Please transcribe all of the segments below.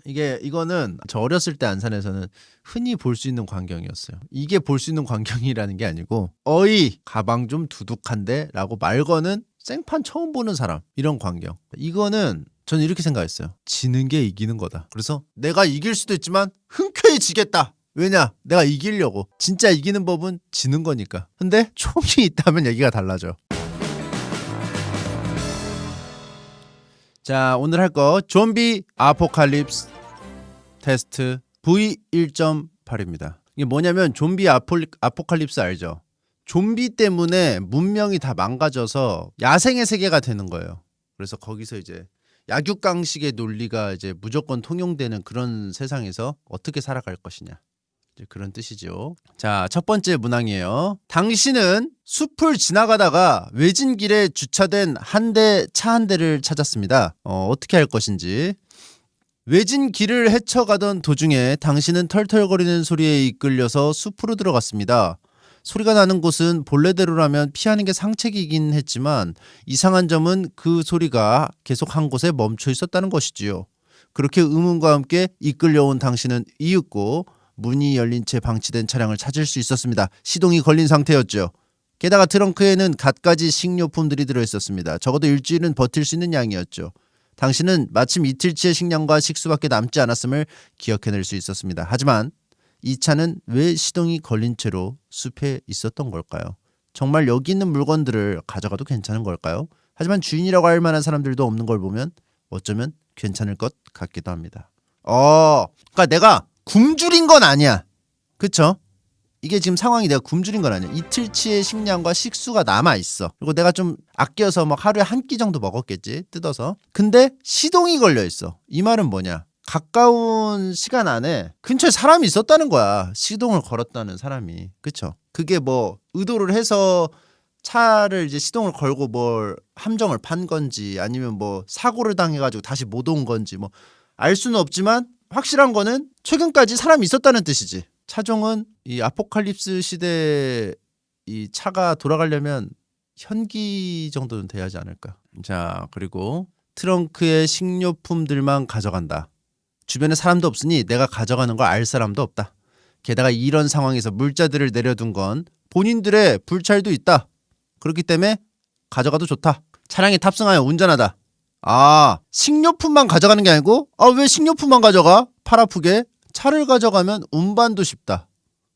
이거는 저 어렸을 때 안산에서는 흔히 볼 수 있는 광경이었어요. 이게 볼 수 있는 광경이라는 게 아니고 어이 가방 좀 두둑한데 라고 말 거는 생판 처음 보는 사람, 이런 광경. 이거는 저는 이렇게 생각했어요. 지는 게 이기는 거다. 그래서 내가 이길 수도 있지만 흔쾌히 지겠다. 왜냐? 내가 이기려고. 진짜 이기는 법은 지는 거니까. 근데 총이 있다면 얘기가 달라져. 자, 오늘 할 거 좀비 아포칼립스 테스트 V1.8입니다. 이게 뭐냐면 좀비 아포칼립스 알죠? 좀비 때문에 문명이 다 망가져서 야생의 세계가 되는 거예요. 그래서 거기서 이제 약육강식의 논리가 이제 무조건 통용되는 그런 세상에서 어떻게 살아갈 것이냐, 이제 그런 뜻이죠. 자, 첫 번째 문항이에요. 당신은 숲을 지나가다가 외진 길에 주차된 차 한 대를 찾았습니다. 어떻게 할 것인지. 외진 길을 헤쳐가던 도중에 당신은 털털거리는 소리에 이끌려서 숲으로 들어갔습니다. 소리가 나는 곳은 본래대로라면 피하는 게 상책이긴 했지만 이상한 점은 그 소리가 계속 한 곳에 멈춰 있었다는 것이지요. 그렇게 의문과 함께 이끌려온 당신은 이윽고 문이 열린 채 방치된 차량을 찾을 수 있었습니다. 시동이 걸린 상태였죠. 게다가 트렁크에는 갖가지 식료품들이 들어있었습니다. 적어도 일주일은 버틸 수 있는 양이었죠. 당신은 마침 이틀치의 식량과 식수밖에 남지 않았음을 기억해낼 수 있었습니다. 하지만 이 차는 왜 시동이 걸린 채로 숲에 있었던 걸까요? 정말 여기 있는 물건들을 가져가도 괜찮은 걸까요? 하지만 주인이라고 할 만한 사람들도 없는 걸 보면 어쩌면 괜찮을 것 같기도 합니다. 그러니까 내가 굶주린 건 아니야. 그쵸? 이게 지금 상황이 내가 굶주린 건 아니야. 이틀치의 식량과 식수가 남아있어. 그리고 내가 좀 아껴서 막 하루에 한 끼 정도 먹었겠지, 뜯어서. 근데 시동이 걸려있어. 이 말은 뭐냐? 가까운 시간 안에 근처에 사람이 있었다는 거야. 시동을 걸었다는 사람이. 그쵸? 그게 뭐 의도를 해서 차를 이제 시동을 걸고 뭘 함정을 판 건지 아니면 뭐 사고를 당해가지고 다시 못 온 건지 뭐 알 수는 없지만 확실한 거는 최근까지 사람이 있었다는 뜻이지. 차종은 이 아포칼립스 시대에 이 차가 돌아가려면 현기 정도는 돼야지 않을까. 자, 그리고 트렁크에 식료품들만 가져간다. 주변에 사람도 없으니 내가 가져가는 걸 알 사람도 없다. 게다가 이런 상황에서 물자들을 내려둔 건 본인들의 불찰도 있다. 그렇기 때문에 가져가도 좋다. 차량에 탑승하여 운전하다. 식료품만 가져가는 게 아니고 왜 식료품만 가져가? 팔 아프게. 차를 가져가면 운반도 쉽다.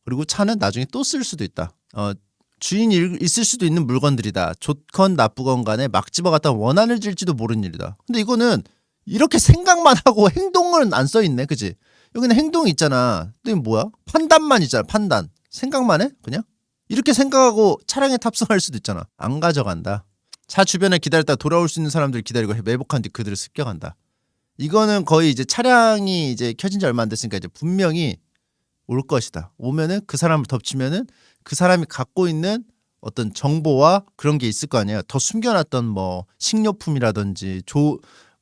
그리고 차는 나중에 또 쓸 수도 있다. 주인이 있을 수도 있는 물건들이다. 좋건 나쁘건 간에 막 집어갔다 원한을 질지도 모르는 일이다. 근데 이거는 이렇게 생각만 하고 행동은 안 써있네. 그치? 여기는 행동이 있잖아. 근데 이건 뭐야? 판단만 있잖아. 판단. 생각만 해? 그냥? 이렇게 생각하고 차량에 탑승할 수도 있잖아. 안 가져간다. 차 주변에 기다렸다 돌아올 수 있는 사람들 기다리고 매복한 뒤 그들을 습격한다. 이거는 거의 이제 차량이 이제 켜진 지 얼마 안 됐으니까 이제 분명히 올 것이다. 오면은 그 사람을 덮치면은 그 사람이 갖고 있는 어떤 정보와 그런 게 있을 거 아니에요. 더 숨겨놨던 뭐 식료품이라든지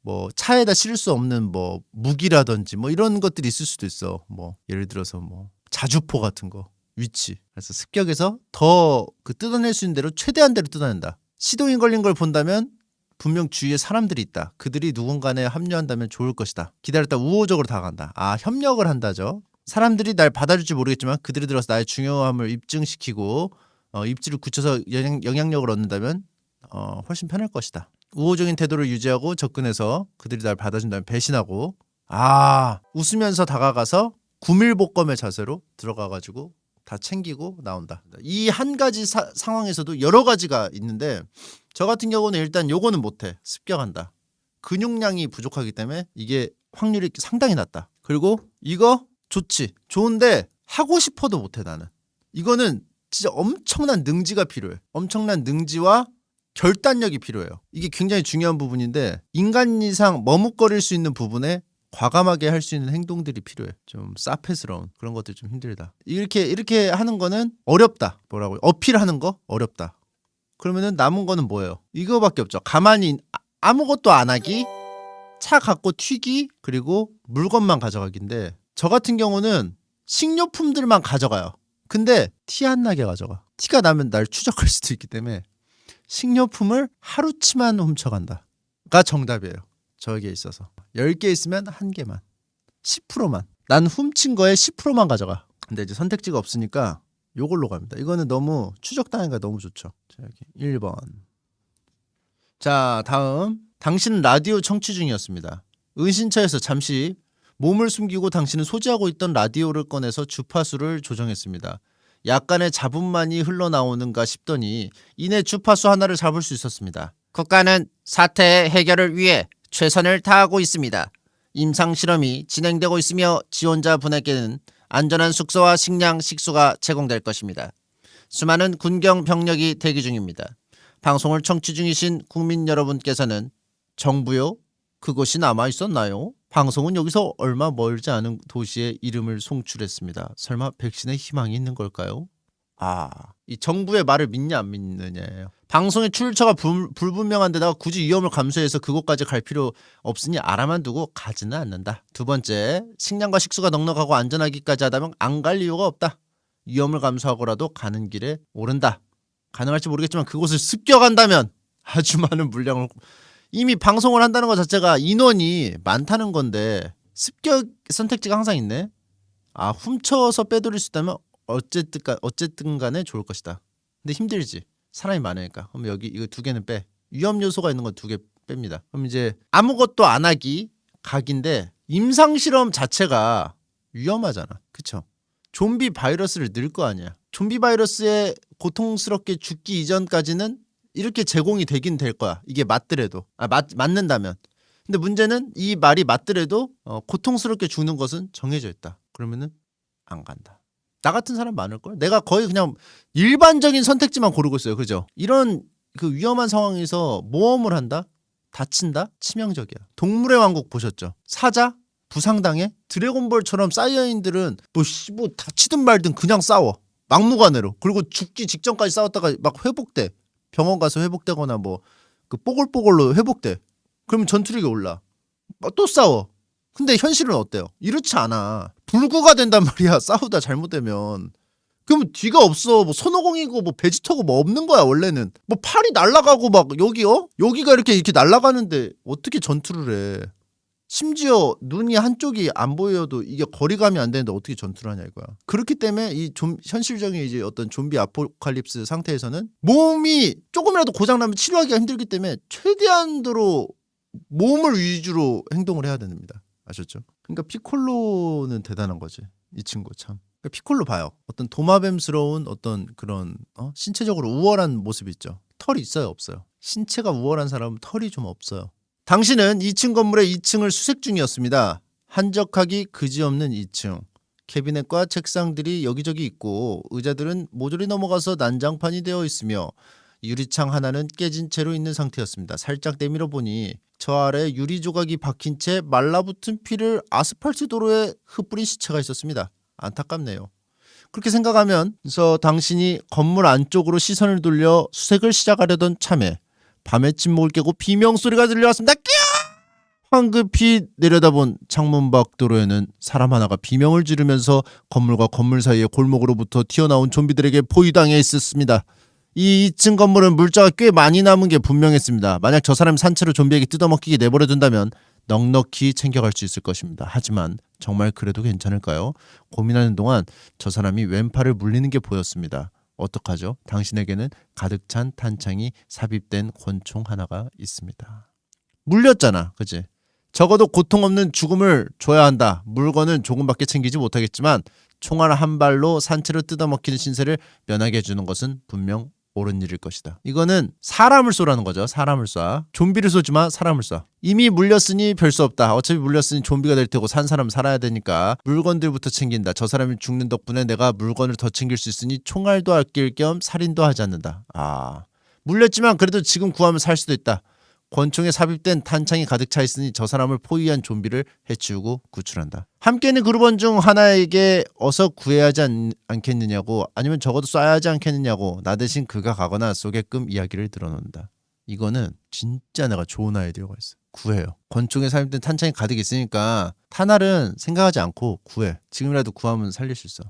뭐 차에다 실을 수 없는 뭐 무기라든지 뭐 이런 것들이 있을 수도 있어. 뭐 예를 들어서 뭐 자주포 같은 거 위치. 그래서 습격해서 더 그 뜯어낼 수 있는 대로 최대한 대로 뜯어낸다. 시동이 걸린 걸 본다면 분명 주위에 사람들이 있다. 그들이 누군가에 합류한다면 좋을 것이다. 기다렸다 우호적으로 다가간다. 협력을 한다죠. 사람들이 날 받아줄지 모르겠지만 그들이 들어서 나의 중요함을 입증시키고 입지를 굳혀서 영향력을 얻는다면 훨씬 편할 것이다. 우호적인 태도를 유지하고 접근해서 그들이 날 받아준다면 배신하고 웃으면서 다가가서 구밀복검의 자세로 들어가가지고 다 챙기고 나온다. 이 한 가지 상황에서도 여러 가지가 있는데 저 같은 경우는 일단 요거는 못해. 습격한다. 근육량이 부족하기 때문에 이게 확률이 상당히 낮다. 그리고 이거 좋지. 좋은데 하고 싶어도 못해 나는. 이거는 진짜 엄청난 능지가 필요해. 엄청난 능지와 결단력이 필요해요. 이게 굉장히 중요한 부분인데 인간 이상 머뭇거릴 수 있는 부분에 과감하게 할 수 있는 행동들이 필요해. 좀 사페스러운 그런 것들이 좀 힘들다. 이렇게 하는 거는 어렵다. 뭐라고요? 어필하는 거 어렵다. 그러면은 남은 거는 뭐예요? 이거밖에 없죠. 가만히 아무것도 안 하기, 차 갖고 튀기, 그리고 물건만 가져가기인데 저 같은 경우는 식료품들만 가져가요. 근데 티 안 나게 가져가. 티가 나면 날 추적할 수도 있기 때문에 식료품을 하루치만 훔쳐간다가 정답이에요. 저에게 있어서 10개 있으면 1개만. 10%만. 난 훔친 거에 10%만 가져가. 근데 이제 선택지가 없으니까 요걸로 갑니다. 이거는 너무 추적당하니까 너무 좋죠. 자, 여기 1번. 자, 다음. 당신은 라디오 청취 중이었습니다. 은신처에서 잠시 몸을 숨기고 당신은 소지하고 있던 라디오를 꺼내서 주파수를 조정했습니다. 약간의 잡음만이 흘러나오는가 싶더니 이내 주파수 하나를 잡을 수 있었습니다. 국가는 사태 해결을 위해 최선을 다하고 있습니다. 임상실험이 진행되고 있으며 지원자분에게는 안전한 숙소와 식량, 식수가 제공될 것입니다. 수많은 군경 병력이 대기 중입니다. 방송을 청취 중이신 국민 여러분께서는 정부요? 그곳이 남아있었나요? 방송은 여기서 얼마 멀지 않은 도시의 이름을 송출했습니다. 설마 백신에 희망이 있는 걸까요? 이 정부의 말을 믿냐 안 믿느냐예요. 방송의 출처가 불분명한 데다가 굳이 위험을 감수해서 그곳까지 갈 필요 없으니 알아만 두고 가지는 않는다. 두 번째, 식량과 식수가 넉넉하고 안전하기까지 하다면 안 갈 이유가 없다. 위험을 감수하고라도 가는 길에 오른다. 가능할지 모르겠지만 그곳을 습격한다면 아주 많은 물량을 이미 방송을 한다는 것 자체가 인원이 많다는 건데 습격 선택지가 항상 있네. 훔쳐서 빼돌릴 수 있다면 어쨌든 간에 좋을 것이다. 근데 힘들지. 사람이 많으니까. 그럼 여기 이거 두 개는 빼. 위험 요소가 있는 거 두 개 뺍니다. 그럼 이제 아무것도 안 하기 각인데 임상실험 자체가 위험하잖아. 그쵸? 좀비 바이러스를 넣을 거 아니야. 좀비 바이러스에 고통스럽게 죽기 이전까지는 이렇게 제공이 되긴 될 거야. 이게 맞더라도. 맞는다면. 근데 문제는 이 말이 맞더라도 고통스럽게 죽는 것은 정해져 있다. 그러면은 안 간다. 나 같은 사람 많을걸? 내가 거의 그냥 일반적인 선택지만 고르고 있어요. 그죠? 이런 그 위험한 상황에서 모험을 한다? 다친다? 치명적이야. 동물의 왕국 보셨죠? 사자? 부상당해? 드래곤볼처럼 사이어인들은 뭐 다치든 말든 그냥 싸워. 막무가내로. 그리고 죽기 직전까지 싸웠다가 막 회복돼. 병원 가서 회복되거나 뭐 그 뽀글뽀글로 회복돼. 그러면 전투력이 올라. 또 싸워. 근데 현실은 어때요? 이렇지 않아. 불구가 된단 말이야. 싸우다 잘못되면. 그러면 뒤가 없어. 뭐 손오공이고 뭐 베지터고 뭐 없는 거야 원래는. 뭐 팔이 날아가고 막 여기가 이렇게 날아가는데 어떻게 전투를 해. 심지어 눈이 한쪽이 안 보여도 이게 거리감이 안 되는데 어떻게 전투를 하냐 이거야. 그렇기 때문에 이 현실적인 이제 어떤 좀비 아포칼립스 상태에서는 몸이 조금이라도 고장나면 치료하기가 힘들기 때문에 최대한도로 몸을 위주로 행동을 해야 됩니다. 아셨죠? 그러니까 피콜로는 대단한 거지. 이 친구 참. 그러니까 피콜로 봐요. 어떤 도마뱀스러운 어떤 그런 신체적으로 우월한 모습 있죠. 털이 있어요 없어요? 신체가 우월한 사람은 털이 좀 없어요. 당신은 2층 건물의 2층을 수색 중이었습니다. 한적하기 그지없는 2층. 캐비넷과 책상들이 여기저기 있고 의자들은 모조리 넘어가서 난장판이 되어 있으며 유리창 하나는 깨진 채로 있는 상태였습니다. 살짝 내밀어 보니 저 아래 유리 조각이 박힌 채 말라붙은 피를 아스팔트 도로에 흩뿌린 시체가 있었습니다. 안타깝네요. 그렇게 생각하면서 당신이 건물 안쪽으로 시선을 돌려 수색을 시작하려던 참에 밤의 침묵을 깨고 비명소리가 들려왔습니다. 황급히 내려다본 창문 밖 도로에는 사람 하나가 비명을 지르면서 건물과 건물 사이의 골목으로부터 튀어나온 좀비들에게 포위당해 있었습니다. 이 2층 건물은 물자가 꽤 많이 남은 게 분명했습니다. 만약 저 사람이 산채로 좀비에게 뜯어먹히게 내버려둔다면 넉넉히 챙겨갈 수 있을 것입니다. 하지만 정말 그래도 괜찮을까요? 고민하는 동안 저 사람이 왼팔을 물리는 게 보였습니다. 어떡하죠? 당신에게는 가득 찬 탄창이 삽입된 권총 하나가 있습니다. 물렸잖아. 그치? 적어도 고통 없는 죽음을 줘야 한다. 물건은 조금밖에 챙기지 못하겠지만 총알 한 발로 산채로 뜯어먹히는 신세를 면하게 해주는 것은 분명 옳은 일일 것이다. 이거는 사람을 쏘라는 거죠. 사람을 쏴. 좀비를 쏘지 마. 사람을 쏴. 이미 물렸으니 별 수 없다. 어차피 물렸으니 좀비가 될 테고 산 사람 살아야 되니까 물건들부터 챙긴다. 저 사람이 죽는 덕분에 내가 물건을 더 챙길 수 있으니 총알도 아낄 겸 살인도 하지 않는다. 물렸지만 그래도 지금 구하면 살 수도 있다. 권총에 삽입된 탄창이 가득 차 있으니 저 사람을 포위한 좀비를 해치우고 구출한다. 함께 있는 그룹원 중 하나에게 어서 구해야 하지 않겠느냐고 아니면 적어도 쏴야 하지 않겠느냐고 나 대신 그가 가거나 쏘게끔 이야기를 들어놓는다. 이거는 진짜 내가 좋은 아이디어가 있어. 구해요. 권총에 삽입된 탄창이 가득 있으니까 탄알은 생각하지 않고 구해. 지금이라도 구하면 살릴 수 있어.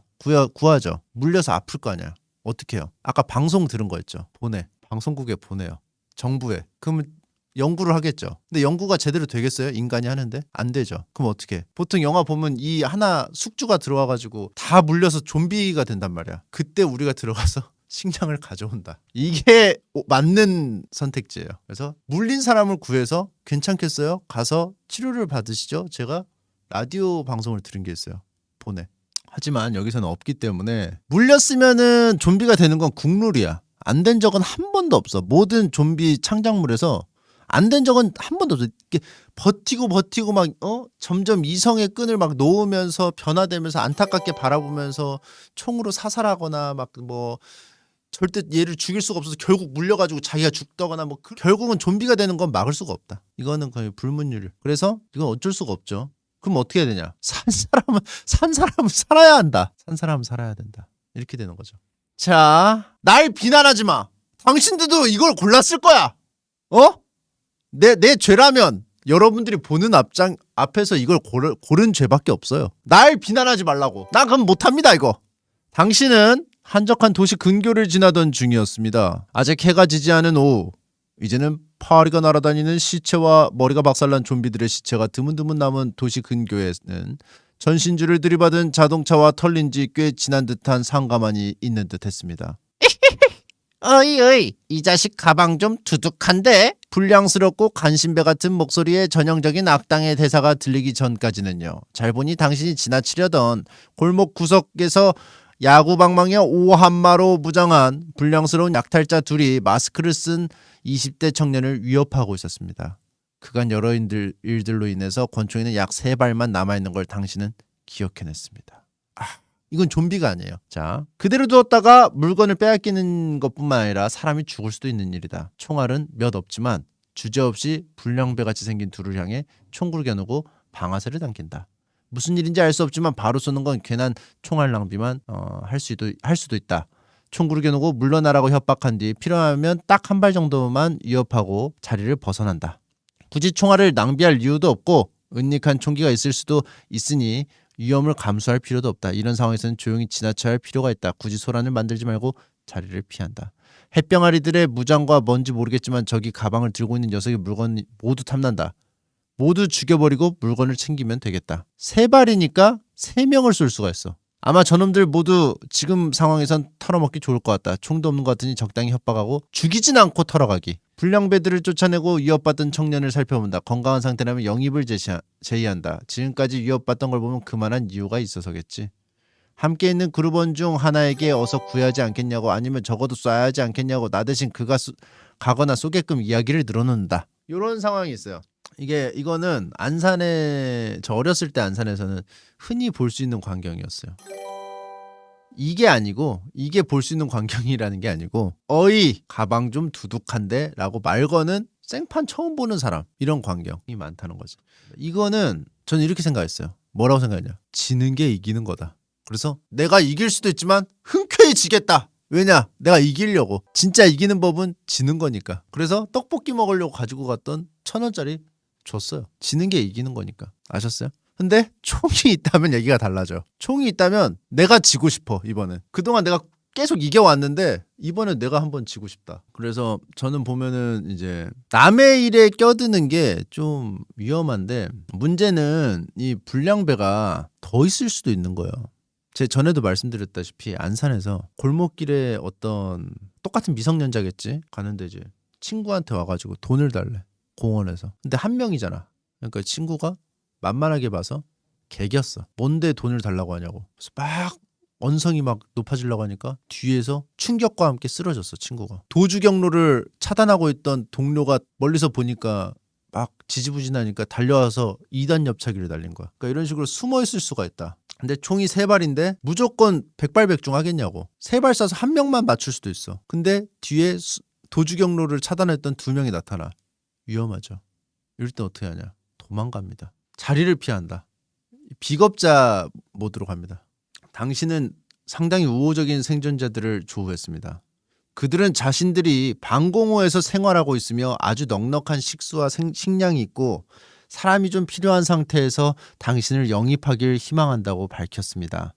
구하죠. 물려서 아플 거 아니야. 어떻게 해요? 아까 방송 들은 거 있죠. 보내. 방송국에 보내요. 정부에. 그러면 연구를 하겠죠. 근데 연구가 제대로 되겠어요? 인간이 하는데? 안 되죠. 그럼 어떻게? 보통 영화 보면 이 하나 숙주가 들어와가지고 다 물려서 좀비가 된단 말이야. 그때 우리가 들어가서 식량을 가져온다. 이게 맞는 선택지예요. 그래서 물린 사람을 구해서 괜찮겠어요? 가서 치료를 받으시죠. 제가 라디오 방송을 들은 게 있어요. 보내. 하지만 여기서는 없기 때문에 물렸으면은 좀비가 되는 건 국룰이야. 안 된 적은 한 번도 없어. 모든 좀비 창작물에서 안 된 적은 한 번도 없어. 이렇게 버티고 막 점점 이성의 끈을 막 놓으면서 변화되면서 안타깝게 바라보면서 총으로 사살하거나 막 뭐 절대 얘를 죽일 수가 없어서 결국 물려가지고 자기가 죽다거나 뭐 결국은 좀비가 되는 건 막을 수가 없다. 이거는 거의 불문율. 그래서 이건 어쩔 수가 없죠. 그럼 어떻게 해야 되냐? 산 사람은 살아야 한다. 산 사람은 살아야 된다. 이렇게 되는 거죠. 자, 날 비난하지 마. 당신들도 이걸 골랐을 거야. 내 죄라면 여러분들이 보는 앞에서 이걸 고른 죄밖에 없어요. 날 비난하지 말라고. 나 그럼 못합니다 이거. 당신은 한적한 도시 근교를 지나던 중이었습니다. 아직 해가 지지 않은 오후. 이제는 파리가 날아다니는 시체와 머리가 박살난 좀비들의 시체가 드문드문 남은 도시 근교에는 전신주를 들이받은 자동차와 털린 지 꽤 지난 듯한 상가만이 있는 듯 했습니다. 어이 이 자식 가방 좀 두둑한데? 불량스럽고 간신배 같은 목소리에 전형적인 악당의 대사가 들리기 전까지는요. 잘 보니 당신이 지나치려던 골목 구석에서 야구방망이와 오한마로 무장한 불량스러운 약탈자 둘이 마스크를 쓴 20대 청년을 위협하고 있었습니다. 그간 여러 일들로 인해서 권총에는 약 3발만 남아있는 걸 당신은 기억해냈습니다. 이건 좀비가 아니에요. 자, 그대로 두었다가 물건을 빼앗기는 것뿐만 아니라 사람이 죽을 수도 있는 일이다. 총알은 몇 없지만 주저없이 불량배같이 생긴 둘을 향해 총구를 겨누고 방아쇠를 당긴다. 무슨 일인지 알 수 없지만 바로 쏘는 건 괜한 총알 낭비만 할 수도 있다. 총구를 겨누고 물러나라고 협박한 뒤 필요하면 딱 한 발 정도만 위협하고 자리를 벗어난다. 굳이 총알을 낭비할 이유도 없고 은닉한 총기가 있을 수도 있으니 위험을 감수할 필요도 없다. 이런 상황에서는 조용히 지나쳐야 할 필요가 있다. 굳이 소란을 만들지 말고 자리를 피한다. 햇병아리들의 무장과 뭔지 모르겠지만 저기 가방을 들고 있는 녀석의 물건 모두 탐난다. 모두 죽여버리고 물건을 챙기면 되겠다. 3발이니까 3명을 쏠 수가 있어. 아마 저놈들 모두 지금 상황에선 털어먹기 좋을 것 같다. 총도 없는 것 같으니 적당히 협박하고 죽이진 않고 털어가기. 불량배들을 쫓아내고 위협받던 청년을 살펴본다. 건강한 상태라면 영입을 제의한다. 지금까지 위협받던 걸 보면 그만한 이유가 있어서겠지. 함께 있는 그룹원 중 하나에게 어서 구해하지 않겠냐고 아니면 적어도 쏴야 하지 않겠냐고 나 대신 그가 가거나 쏘게끔 이야기를 늘어놓는다. 이런 상황이 있어요. 이거는 안산에 저 어렸을 때 안산에서는 흔히 볼 수 있는 광경이었어요. 이게 아니고 이게 볼 수 있는 광경이라는 게 아니고 어이 가방 좀 두둑한데 라고 말 거는 생판 처음 보는 사람 이런 광경이 많다는 거지. 이거는 저는 이렇게 생각했어요. 뭐라고 생각했냐? 지는 게 이기는 거다. 그래서 내가 이길 수도 있지만 흔쾌히 지겠다. 왜냐? 내가 이기려고. 진짜 이기는 법은 지는 거니까. 그래서 떡볶이 먹으려고 가지고 갔던 1,000원짜리 줬어요. 지는 게 이기는 거니까. 아셨어요? 근데 총이 있다면 얘기가 달라져. 총이 있다면 내가 지고 싶어. 이번엔. 그동안 내가 계속 이겨왔는데 이번엔 내가 한번 지고 싶다. 그래서 저는 보면은 이제 남의 일에 껴드는 게 좀 위험한데 문제는 이 불량배가 더 있을 수도 있는 거예요. 제 전에도 말씀드렸다시피 안산에서 골목길에 어떤 똑같은 미성년자겠지? 가는데 이제 친구한테 와가지고 돈을 달래. 공원에서. 근데 한 명이잖아. 그러니까 친구가 만만하게 봐서 개겼어. 뭔데 돈을 달라고 하냐고. 그래서 막 언성이 막 높아지려고 하니까 뒤에서 충격과 함께 쓰러졌어 친구가. 도주 경로를 차단하고 있던 동료가 멀리서 보니까 막 지지부진하니까 달려와서 2단 옆차기를 날린 거야. 그러니까 이런 식으로 숨어 있을 수가 있다. 근데 총이 3발인데 무조건 백발백중 하겠냐고. 3발 쏴서 한 명만 맞출 수도 있어. 근데 뒤에 도주 경로를 차단했던 2명이 나타나. 위험하죠. 이럴 때 어떻게 하냐? 도망갑니다. 자리를 피한다. 비겁자 모드로 갑니다. 당신은 상당히 우호적인 생존자들을 조우했습니다. 그들은 자신들이 방공호에서 생활하고 있으며 아주 넉넉한 식수와 식량이 있고 사람이 좀 필요한 상태에서 당신을 영입하길 희망한다고 밝혔습니다.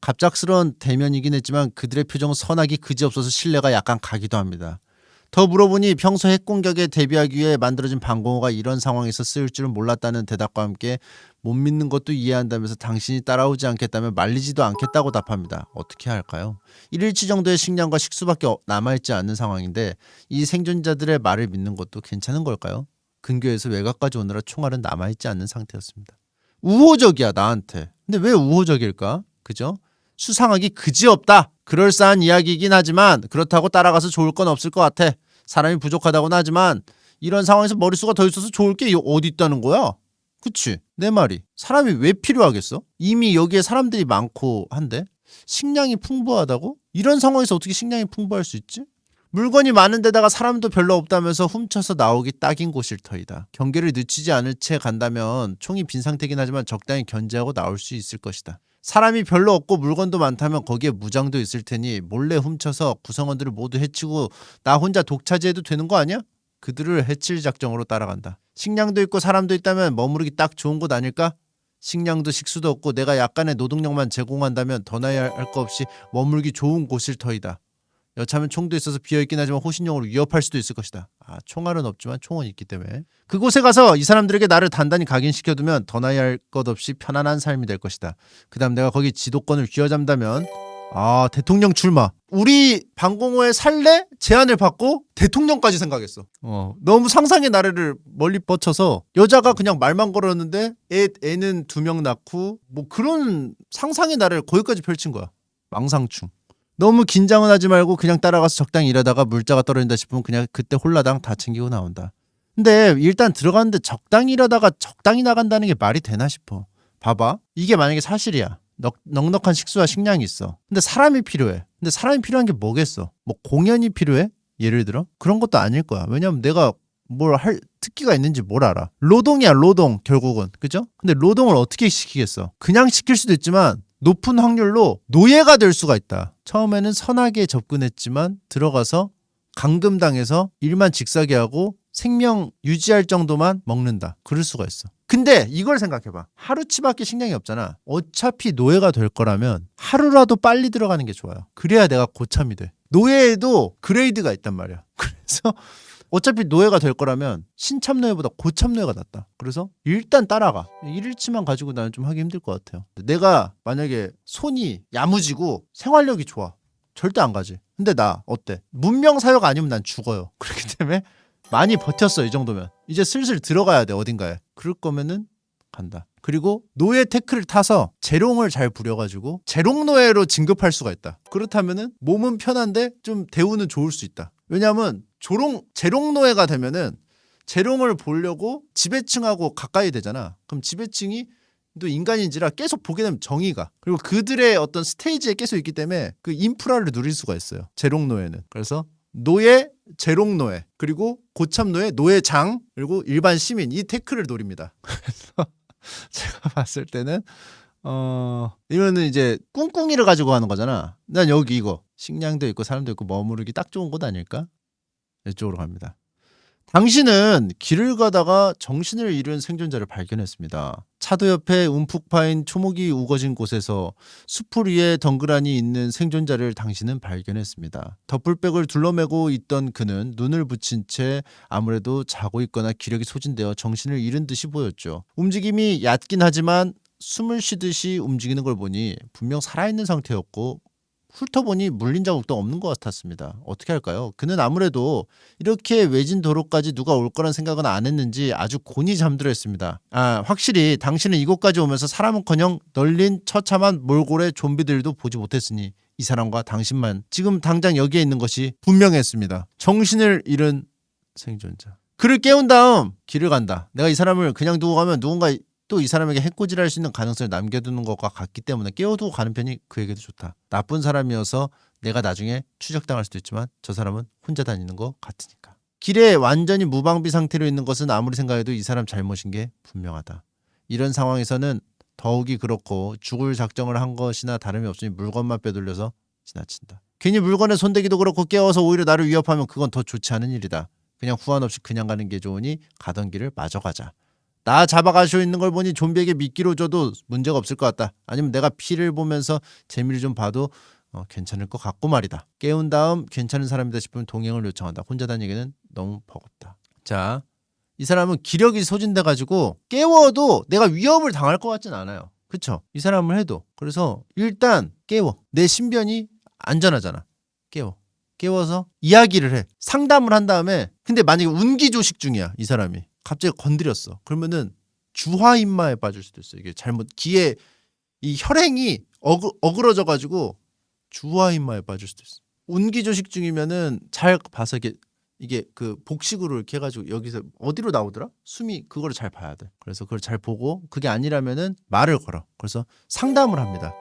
갑작스러운 대면이긴 했지만 그들의 표정은 선하기 그지없어서 신뢰가 약간 가기도 합니다. 더 물어보니 평소 핵공격에 대비하기 위해 만들어진 방공호가 이런 상황에서 쓰일 줄은 몰랐다는 대답과 함께 못 믿는 것도 이해한다면서 당신이 따라오지 않겠다면 말리지도 않겠다고 답합니다. 어떻게 할까요? 1일치 정도의 식량과 식수밖에 남아있지 않는 상황인데 이 생존자들의 말을 믿는 것도 괜찮은 걸까요? 근교에서 외곽까지 오느라 총알은 남아있지 않는 상태였습니다. 우호적이야 나한테. 근데 왜 우호적일까? 그죠? 수상하기 그지없다. 그럴싸한 이야기이긴 하지만 그렇다고 따라가서 좋을 건 없을 것 같아. 사람이 부족하다고는 하지만 이런 상황에서 머릿수가 더 있어서 좋을 게 어디 있다는 거야? 그치? 내 말이. 사람이 왜 필요하겠어? 이미 여기에 사람들이 많고 한데? 식량이 풍부하다고? 이런 상황에서 어떻게 식량이 풍부할 수 있지? 물건이 많은 데다가 사람도 별로 없다면서 훔쳐서 나오기 딱인 곳일 터이다. 경계를 늦추지 않을 채 간다면 총이 빈 상태긴 하지만 적당히 견제하고 나올 수 있을 것이다. 사람이 별로 없고 물건도 많다면 거기에 무장도 있을 테니 몰래 훔쳐서 구성원들을 모두 해치고 나 혼자 독차지해도 되는 거 아니야? 그들을 해칠 작정으로 따라간다. 식량도 있고 사람도 있다면 머무르기 딱 좋은 곳 아닐까? 식량도 식수도 없고 내가 약간의 노동력만 제공한다면 더 나야 할 거 없이 머물기 좋은 곳일 터이다. 여차하면 총도 있어서 비어있긴 하지만 호신용으로 위협할 수도 있을 것이다. 총알은 없지만 총은 있기 때문에 그곳에 가서 이 사람들에게 나를 단단히 각인시켜두면 더 나야 할 것 없이 편안한 삶이 될 것이다. 그 다음 내가 거기 지도권을 쥐어잡다면 대통령 출마. 우리 방공호에 살래? 제안을 받고 대통령까지 생각했어. 너무 상상의 나래를 멀리 뻗쳐서 여자가 그냥 말만 걸었는데 애는 2명 낳고 뭐 그런 상상의 나래를 거기까지 펼친 거야. 망상충. 너무 긴장은 하지 말고 그냥 따라가서 적당히 일하다가 물자가 떨어진다 싶으면 그냥 그때 홀라당 다 챙기고 나온다. 근데 일단 들어갔는데 적당히 일하다가 적당히 나간다는 게 말이 되나 싶어. 봐봐. 이게 만약에 사실이야. 넉넉한 식수와 식량이 있어. 근데 사람이 필요해. 근데 사람이 필요한 게 뭐겠어? 뭐 공연이 필요해? 예를 들어? 그런 것도 아닐 거야. 왜냐면 내가 뭘 할 특기가 있는지 뭘 알아. 로동이야 로동 결국은. 그죠? 근데 로동을 어떻게 시키겠어? 그냥 시킬 수도 있지만 높은 확률로 노예가 될 수가 있다. 처음에는 선하게 접근했지만 들어가서 감금당해서 일만 직사게 하고 생명 유지할 정도만 먹는다. 그럴 수가 있어. 근데 이걸 생각해봐. 하루치밖에 식량이 없잖아. 어차피 노예가 될 거라면 하루라도 빨리 들어가는 게 좋아요. 그래야 내가 고참이 돼. 노예에도 그레이드가 있단 말이야. 그래서 어차피 노예가 될 거라면 신참노예보다 고참노예가 낫다. 그래서 일단 따라가. 1일치만 가지고 나는 좀 하기 힘들 것 같아요. 내가 만약에 손이 야무지고 생활력이 좋아. 절대 안 가지. 근데 나 어때? 문명사역 아니면 난 죽어요. 그렇기 때문에 많이 버텼어. 이 정도면. 이제 슬슬 들어가야 돼. 어딘가에. 그럴 거면은 간다. 그리고 노예 태클을 타서 재롱을 잘 부려가지고 재롱노예로 진급할 수가 있다. 그렇다면은 몸은 편한데 좀 대우는 좋을 수 있다. 왜냐하면 재롱노예가 되면은 재롱을 보려고 지배층하고 가까이 되잖아. 그럼 지배층이 또 인간인지라 계속 보게 되면 정이 가. 그리고 그들의 어떤 스테이지에 계속 있기 때문에 그 인프라를 누릴 수가 있어요. 재롱노예는. 그래서 노예, 재롱노예, 그리고 고참노예, 노예장, 그리고 일반 시민 이 태클을 노립니다. 그래서 제가 봤을 때는 이거는 이제 꿍꿍이를 가지고 하는 거잖아. 난 여기 이거 식량도 있고 사람도 있고 머무르기 딱 좋은 곳 아닐까? 이쪽으로 갑니다. 당신은 길을 가다가 정신을 잃은 생존자를 발견했습니다. 차도 옆에 움푹 파인 초목이 우거진 곳에서 수풀 위에 덩그러니 있는 생존자를 당신은 발견했습니다. 덮불백을 둘러매고 있던 그는 눈을 붙인 채 아무래도 자고 있거나 기력이 소진되어 정신을 잃은 듯이 보였죠. 움직임이 얕긴 하지만 숨을 쉬듯이 움직이는 걸 보니 분명 살아있는 상태였고 훑어보니 물린 자국도 없는 것 같았습니다. 어떻게 할까요? 그는 아무래도 이렇게 외진 도로까지 누가 올 거란 생각은 안 했는지 아주 곤히 잠들어 있습니다. 확실히 당신은 이곳까지 오면서 사람은커녕 널린 처참한 몰골의 좀비들도 보지 못했으니 이 사람과 당신만 지금 당장 여기에 있는 것이 분명했습니다. 정신을 잃은 생존자. 그를 깨운 다음 길을 간다. 내가 이 사람을 그냥 두고 가면 누군가 또 이 사람에게 해코지를 할 수 있는 가능성을 남겨두는 것과 같기 때문에 깨워두고 가는 편이 그에게도 좋다. 나쁜 사람이어서 내가 나중에 추적당할 수도 있지만 저 사람은 혼자 다니는 것 같으니까. 길에 완전히 무방비 상태로 있는 것은 아무리 생각해도 이 사람 잘못인 게 분명하다. 이런 상황에서는 더욱이 그렇고 죽을 작정을 한 것이나 다름이 없으니 물건만 빼돌려서 지나친다. 괜히 물건에 손대기도 그렇고 깨워서 오히려 나를 위협하면 그건 더 좋지 않은 일이다. 그냥 후한 없이 그냥 가는 게 좋으니 가던 길을 마저 가자. 나 잡아가시고 있는 걸 보니 좀비에게 미끼로 줘도 문제가 없을 것 같다. 아니면 내가 피를 보면서 재미를 좀 봐도 괜찮을 것 같고 말이다. 깨운 다음 괜찮은 사람이다 싶으면 동행을 요청한다. 혼자 다니기는 너무 버겁다. 자, 이 사람은 기력이 소진돼가지고 깨워도 내가 위협을 당할 것 같진 않아요. 그쵸? 이 사람을 해도. 그래서 일단 깨워. 내 신변이 안전하잖아. 깨워서 이야기를 해. 상담을 한 다음에 근데 만약에 운기조식 중이야. 이 사람이. 갑자기 건드렸어. 그러면은 주화인마에 빠질 수도 있어. 이게 잘못 기에 이 혈행이 어그러져가지고 주화인마에 빠질 수도 있어. 운기조식 중이면은 잘 봐서 이게 그 복식으로 이렇게 해가지고 여기서 어디로 나오더라? 숨이 그거를 잘 봐야 돼. 그래서 그걸 잘 보고 그게 아니라면은 말을 걸어. 그래서 상담을 합니다.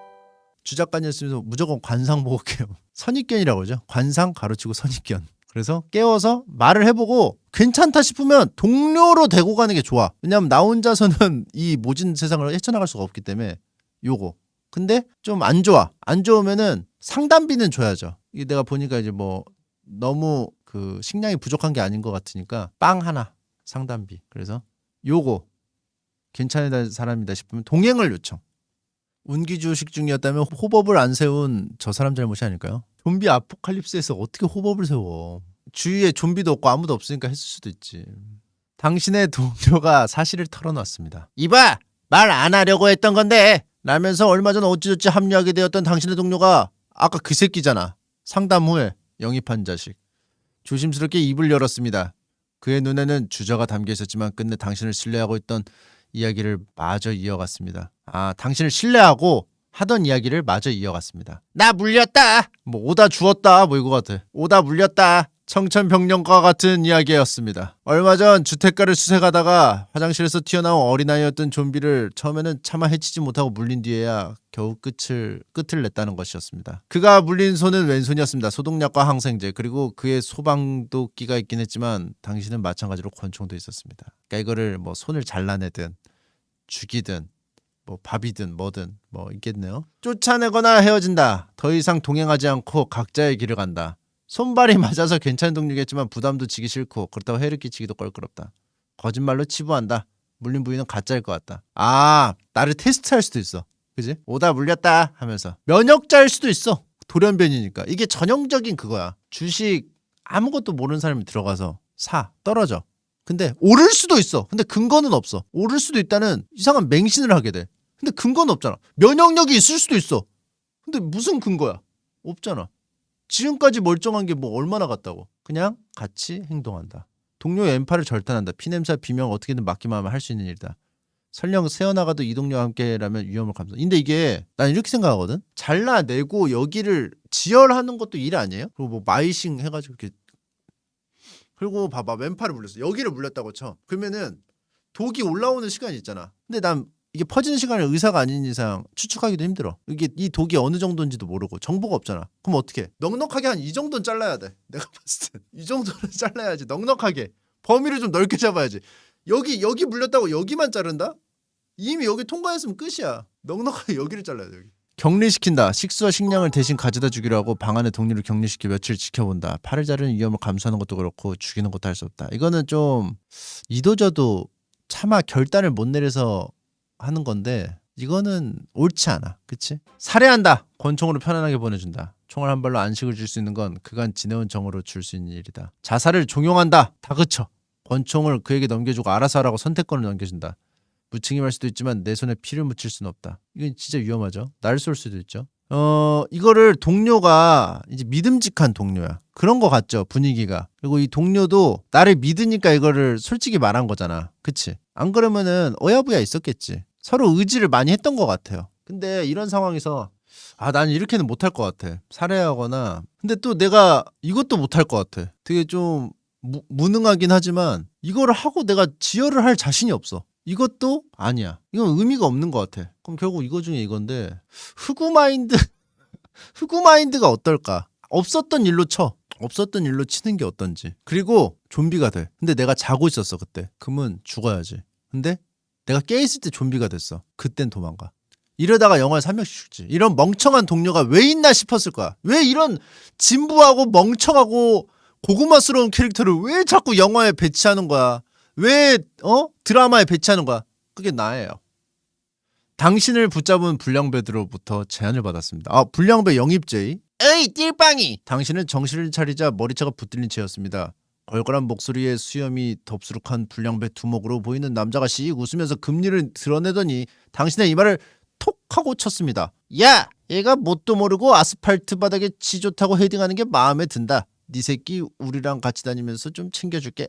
주작관이었으면서 무조건 관상 보고 깨요. 선입견이라고 그러죠. 관상 가로치고 선입견. 그래서 깨워서 말을 해보고 괜찮다 싶으면 동료로 데리고 가는 게 좋아. 왜냐하면 나 혼자서는 이 모진 세상을 헤쳐나갈 수가 없기 때문에 요거. 근데 좀 안 좋아. 안 좋으면은 상담비는 줘야죠. 이게 내가 보니까 이제 뭐 너무 그 식량이 부족한 게 아닌 것 같으니까 빵 하나 상담비. 그래서 요거 괜찮은 사람이다 싶으면 동행을 요청. 운기조식 중이었다면 호법을 안 세운 저 사람 잘못이 아닐까요? 좀비 아포칼립스에서 어떻게 호법을 세워? 주위에 좀비도 없고 아무도 없으니까 했을 수도 있지. 당신의 동료가 사실을 털어놨습니다. 이봐! 말 안 하려고 했던 건데 라면서 얼마 전 어찌저찌 합류하게 되었던 당신의 동료가 아까 그 새끼잖아. 상담 후에 영입한 자식. 조심스럽게 입을 열었습니다. 그의 눈에는 주저가 담겨 있었지만 끝내 당신을 신뢰하고 있던 이야기를 마저 이어갔습니다. 아, 당신을 신뢰하고 하던 이야기를 마저 이어갔습니다. 나 물렸다. 뭐 오다 주웠다 뭐 이거 같아. 오다 물렸다. 청천벽력과 같은 이야기였습니다. 얼마 전 주택가를 수색하다가 화장실에서 튀어나온 어린아이였던 좀비를 처음에는 차마 해치지 못하고 물린 뒤에야 겨우 끝을 냈다는 것이었습니다. 그가 물린 손은 왼손이었습니다. 소독약과 항생제 그리고 그의 소방도끼가 있긴 했지만 당신은 마찬가지로 권총도 있었습니다. 그러니까 이거를 뭐 손을 잘라내든 죽이든 뭐 밥이든 뭐든 뭐 있겠네요. 쫓아내거나 헤어진다. 더 이상 동행하지 않고 각자의 길을 간다. 손발이 맞아서 괜찮은 동료겠지만 부담도 지기 싫고 그렇다고 해를 끼치기도 껄끄럽다. 거짓말로 치부한다. 물린 부위는 가짜일 것 같다. 아, 나를 테스트할 수도 있어. 그지? 오다 물렸다 하면서 면역자일 수도 있어. 돌연변이니까. 이게 전형적인 그거야. 주식 아무것도 모르는 사람이 들어가서 떨어져. 근데 오를 수도 있어. 근데 근거는 없어. 오를 수도 있다는 이상한 맹신을 하게 돼. 근데 근거는 없잖아. 면역력이 있을 수도 있어. 근데 무슨 근거야? 없잖아. 지금까지 멀쩡한 게 뭐 얼마나 같다고. 그냥 같이 행동한다. 동료의 엠파를 절단한다. 피냄새 비명 어떻게든 막기만 하면 할 수 있는 일이다. 설령 새어나가도 이 동료와 함께라면 위험을 감수. 근데 이게 난 이렇게 생각하거든. 잘라내고 여기를 지혈하는 것도 일 아니에요? 그리고 뭐 마이싱 해가지고 이렇게. 그리고 봐봐 왼팔을 물렸어. 여기를 물렸다고 쳐. 그러면은 독이 올라오는 시간이 있잖아. 근데 난 이게 퍼지는 시간을 의사가 아닌 이상 추측하기도 힘들어. 이게 이 독이 어느 정도인지도 모르고 정보가 없잖아. 그럼 어떻게? 넉넉하게 한 이 정도는 잘라야 돼. 내가 봤을 때 이 정도는 잘라야지. 넉넉하게 범위를 좀 넓게 잡아야지. 여기 물렸다고 여기만 자른다? 이미 여기 통과했으면 끝이야. 넉넉하게 여기를 잘라야 돼. 여기. 격리시킨다. 식수와 식량을 대신 가져다 주기로 하고 방 안에 동료를 격리시켜 며칠 지켜본다. 팔을 자르는 위험을 감수하는 것도 그렇고 죽이는 것도 할 수 없다. 이거는 좀 이도저도 차마 결단을 못 내려서 하는 건데 이거는 옳지 않아. 그치? 살해한다. 권총으로 편안하게 보내준다. 총알 한 발로 안식을 줄 수 있는 건 그간 지내온 정으로 줄 수 있는 일이다. 자살을 종용한다. 다그쳐. 권총을 그에게 넘겨주고 알아서 하라고 선택권을 넘겨준다. 무책임할 수도 있지만 내 손에 피를 묻힐 수는 없다. 이건 진짜 위험하죠. 날 쏠 수도 있죠. 이거를 동료가 이제 믿음직한 동료야. 그런 거 같죠, 분위기가. 그리고 이 동료도 나를 믿으니까 이거를 솔직히 말한 거잖아. 그치? 안 그러면은 어야부야 있었겠지. 서로 의지를 많이 했던 것 같아요. 근데 이런 상황에서 난 이렇게는 못할 것 같아. 살해하거나. 근데 또 내가 이것도 못할 것 같아. 되게 좀 무능하긴 하지만 이거를 하고 내가 지혈을 할 자신이 없어. 이것도 아니야. 이건 의미가 없는 것 같아. 그럼 결국 이거 중에 이건데 흑우마인드가 어떨까? 없었던 일로 쳐. 없었던 일로 치는 게 어떤지. 그리고 좀비가 돼. 근데 내가 자고 있었어 그때. 그러면 죽어야지. 근데 내가 깨있을 때 좀비가 됐어. 그땐 도망가. 이러다가 영화에 3명씩 죽지. 이런 멍청한 동료가 왜 있나 싶었을 거야. 왜 이런 진부하고 멍청하고 고구마스러운 캐릭터를 왜 자꾸 영화에 배치하는 거야. 왜 드라마에 배치하는 거야. 그게 나예요. 당신을 붙잡은 불량배들로부터 제안을 받았습니다. 불량배 영입 제의. 에이 띨빵이! 당신은 정신을 차리자 머리채가 붙들린 채였습니다. 걸걸한 목소리에 수염이 덥수룩한 불량배 두목으로 보이는 남자가 씩 웃으면서 금리를 드러내더니 당신의 이마를 톡 하고 쳤습니다. 야! 얘가 뭣도 모르고 아스팔트 바닥에 지 좋다고 헤딩하는 게 마음에 든다. 네 새끼 우리랑 같이 다니면서 좀 챙겨줄게.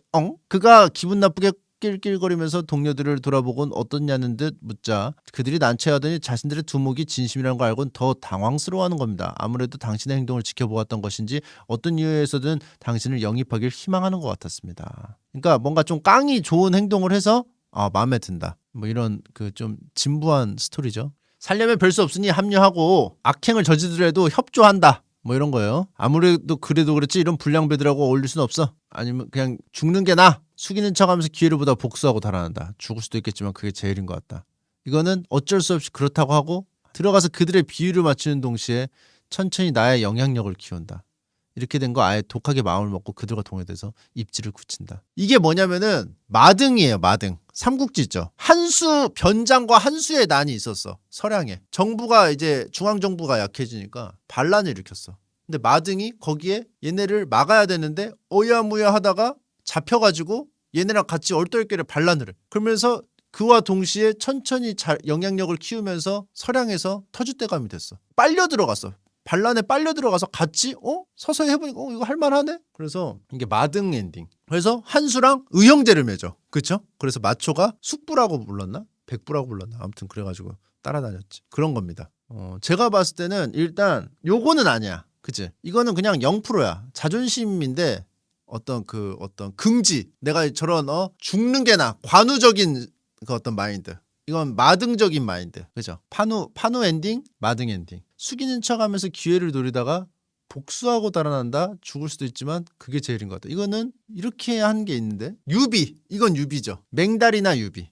그가 기분 나쁘게 낄낄거리면서 동료들을 돌아보곤 어떻냐는 듯 묻자 그들이 난처해하더니 자신들의 두목이 진심이라는 걸 알고는 더 당황스러워하는 겁니다. 아무래도 당신의 행동을 지켜보았던 것인지 어떤 이유에서든 당신을 영입하길 희망하는 것 같았습니다. 그러니까 뭔가 좀 깡이 좋은 행동을 해서 마음에 든다. 뭐 이런 그 좀 진부한 스토리죠. 살려면 별 수 없으니 합류하고 악행을 저지르더라도 협조한다. 뭐 이런 거예요. 아무래도 그래도 그렇지 이런 불량배들하고 어울릴 수는 없어. 아니면 그냥 죽는 게 나아. 숙이는 척하면서 기회를 보다 복수하고 달아난다. 죽을 수도 있겠지만 그게 제일인 것 같다. 이거는 어쩔 수 없이 그렇다고 하고 들어가서 그들의 비위를 맞추는 동시에 천천히 나의 영향력을 키운다. 이렇게 된 거 아예 독하게 마음을 먹고 그들과 동요돼서 입지를 굳힌다. 이게 뭐냐면은 마등이에요. 마등. 삼국지 있죠. 한수 변장과 한수의 난이 있었어. 서량에. 정부가 이제 중앙정부가 약해지니까 반란을 일으켰어. 근데 마등이 거기에 얘네를 막아야 되는데 어야무야 하다가 잡혀가지고 얘네랑 같이 얼떨결에 반란을 해. 그러면서 그와 동시에 천천히 영향력을 키우면서 서량에서 터줏대감이 됐어. 빨려 들어갔어. 반란에 빨려 들어가서 같이 서서히 해보니까 이거 할만하네. 그래서 이게 마등 엔딩. 그래서 한수랑 의형제를 맺어. 그쵸? 그래서 마초가 숙부라고 불렀나? 백부라고 불렀나? 아무튼 그래가지고 따라다녔지. 그런 겁니다. 제가 봤을 때는 일단 요거는 아니야. 그치? 이거는 그냥 0%야. 자존심인데 어떤 긍지. 내가 저런 죽는 게 나. 관우적인 그 어떤 마인드. 이건 마등적인 마인드. 그죠? 판우 엔딩, 마등 엔딩. 숙이는 척하면서 기회를 노리다가 복수하고 달아난다. 죽을 수도 있지만 그게 제일인 것 같다. 이거는 이렇게 한 게 있는데 유비. 이건 유비죠. 맹달이나 유비.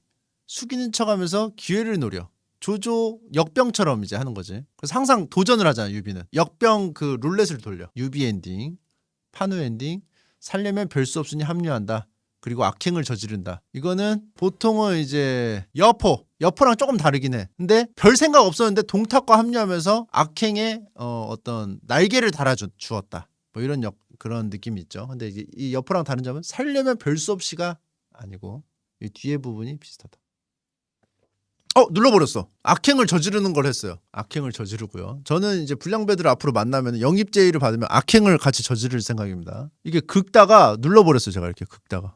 숙이는 척하면서 기회를 노려. 조조 역병처럼 이제 하는 거지. 그래서 항상 도전을 하잖아. 유비는 역병 그 룰렛을 돌려. 유비 엔딩, 판우 엔딩. 살려면 별 수 없으니 합류한다. 그리고 악행을 저지른다. 이거는 보통은 이제 여포랑 조금 다르긴 해. 근데 별 생각 없었는데 동탁과 합류하면서 악행에 어떤 날개를 달아주었다. 뭐 이런 그런 느낌이 있죠. 근데 이제 이 여포랑 다른 점은 살려면 별 수 없이가 아니고 이 뒤에 부분이 비슷하다. 눌러버렸어. 악행을 저지르는 걸 했어요. 악행을 저지르고요. 저는 이제 불량배들 앞으로 만나면 영입 제의를 받으면 악행을 같이 저지를 생각입니다. 이게 긁다가 눌러버렸어요. 제가 이렇게 긁다가.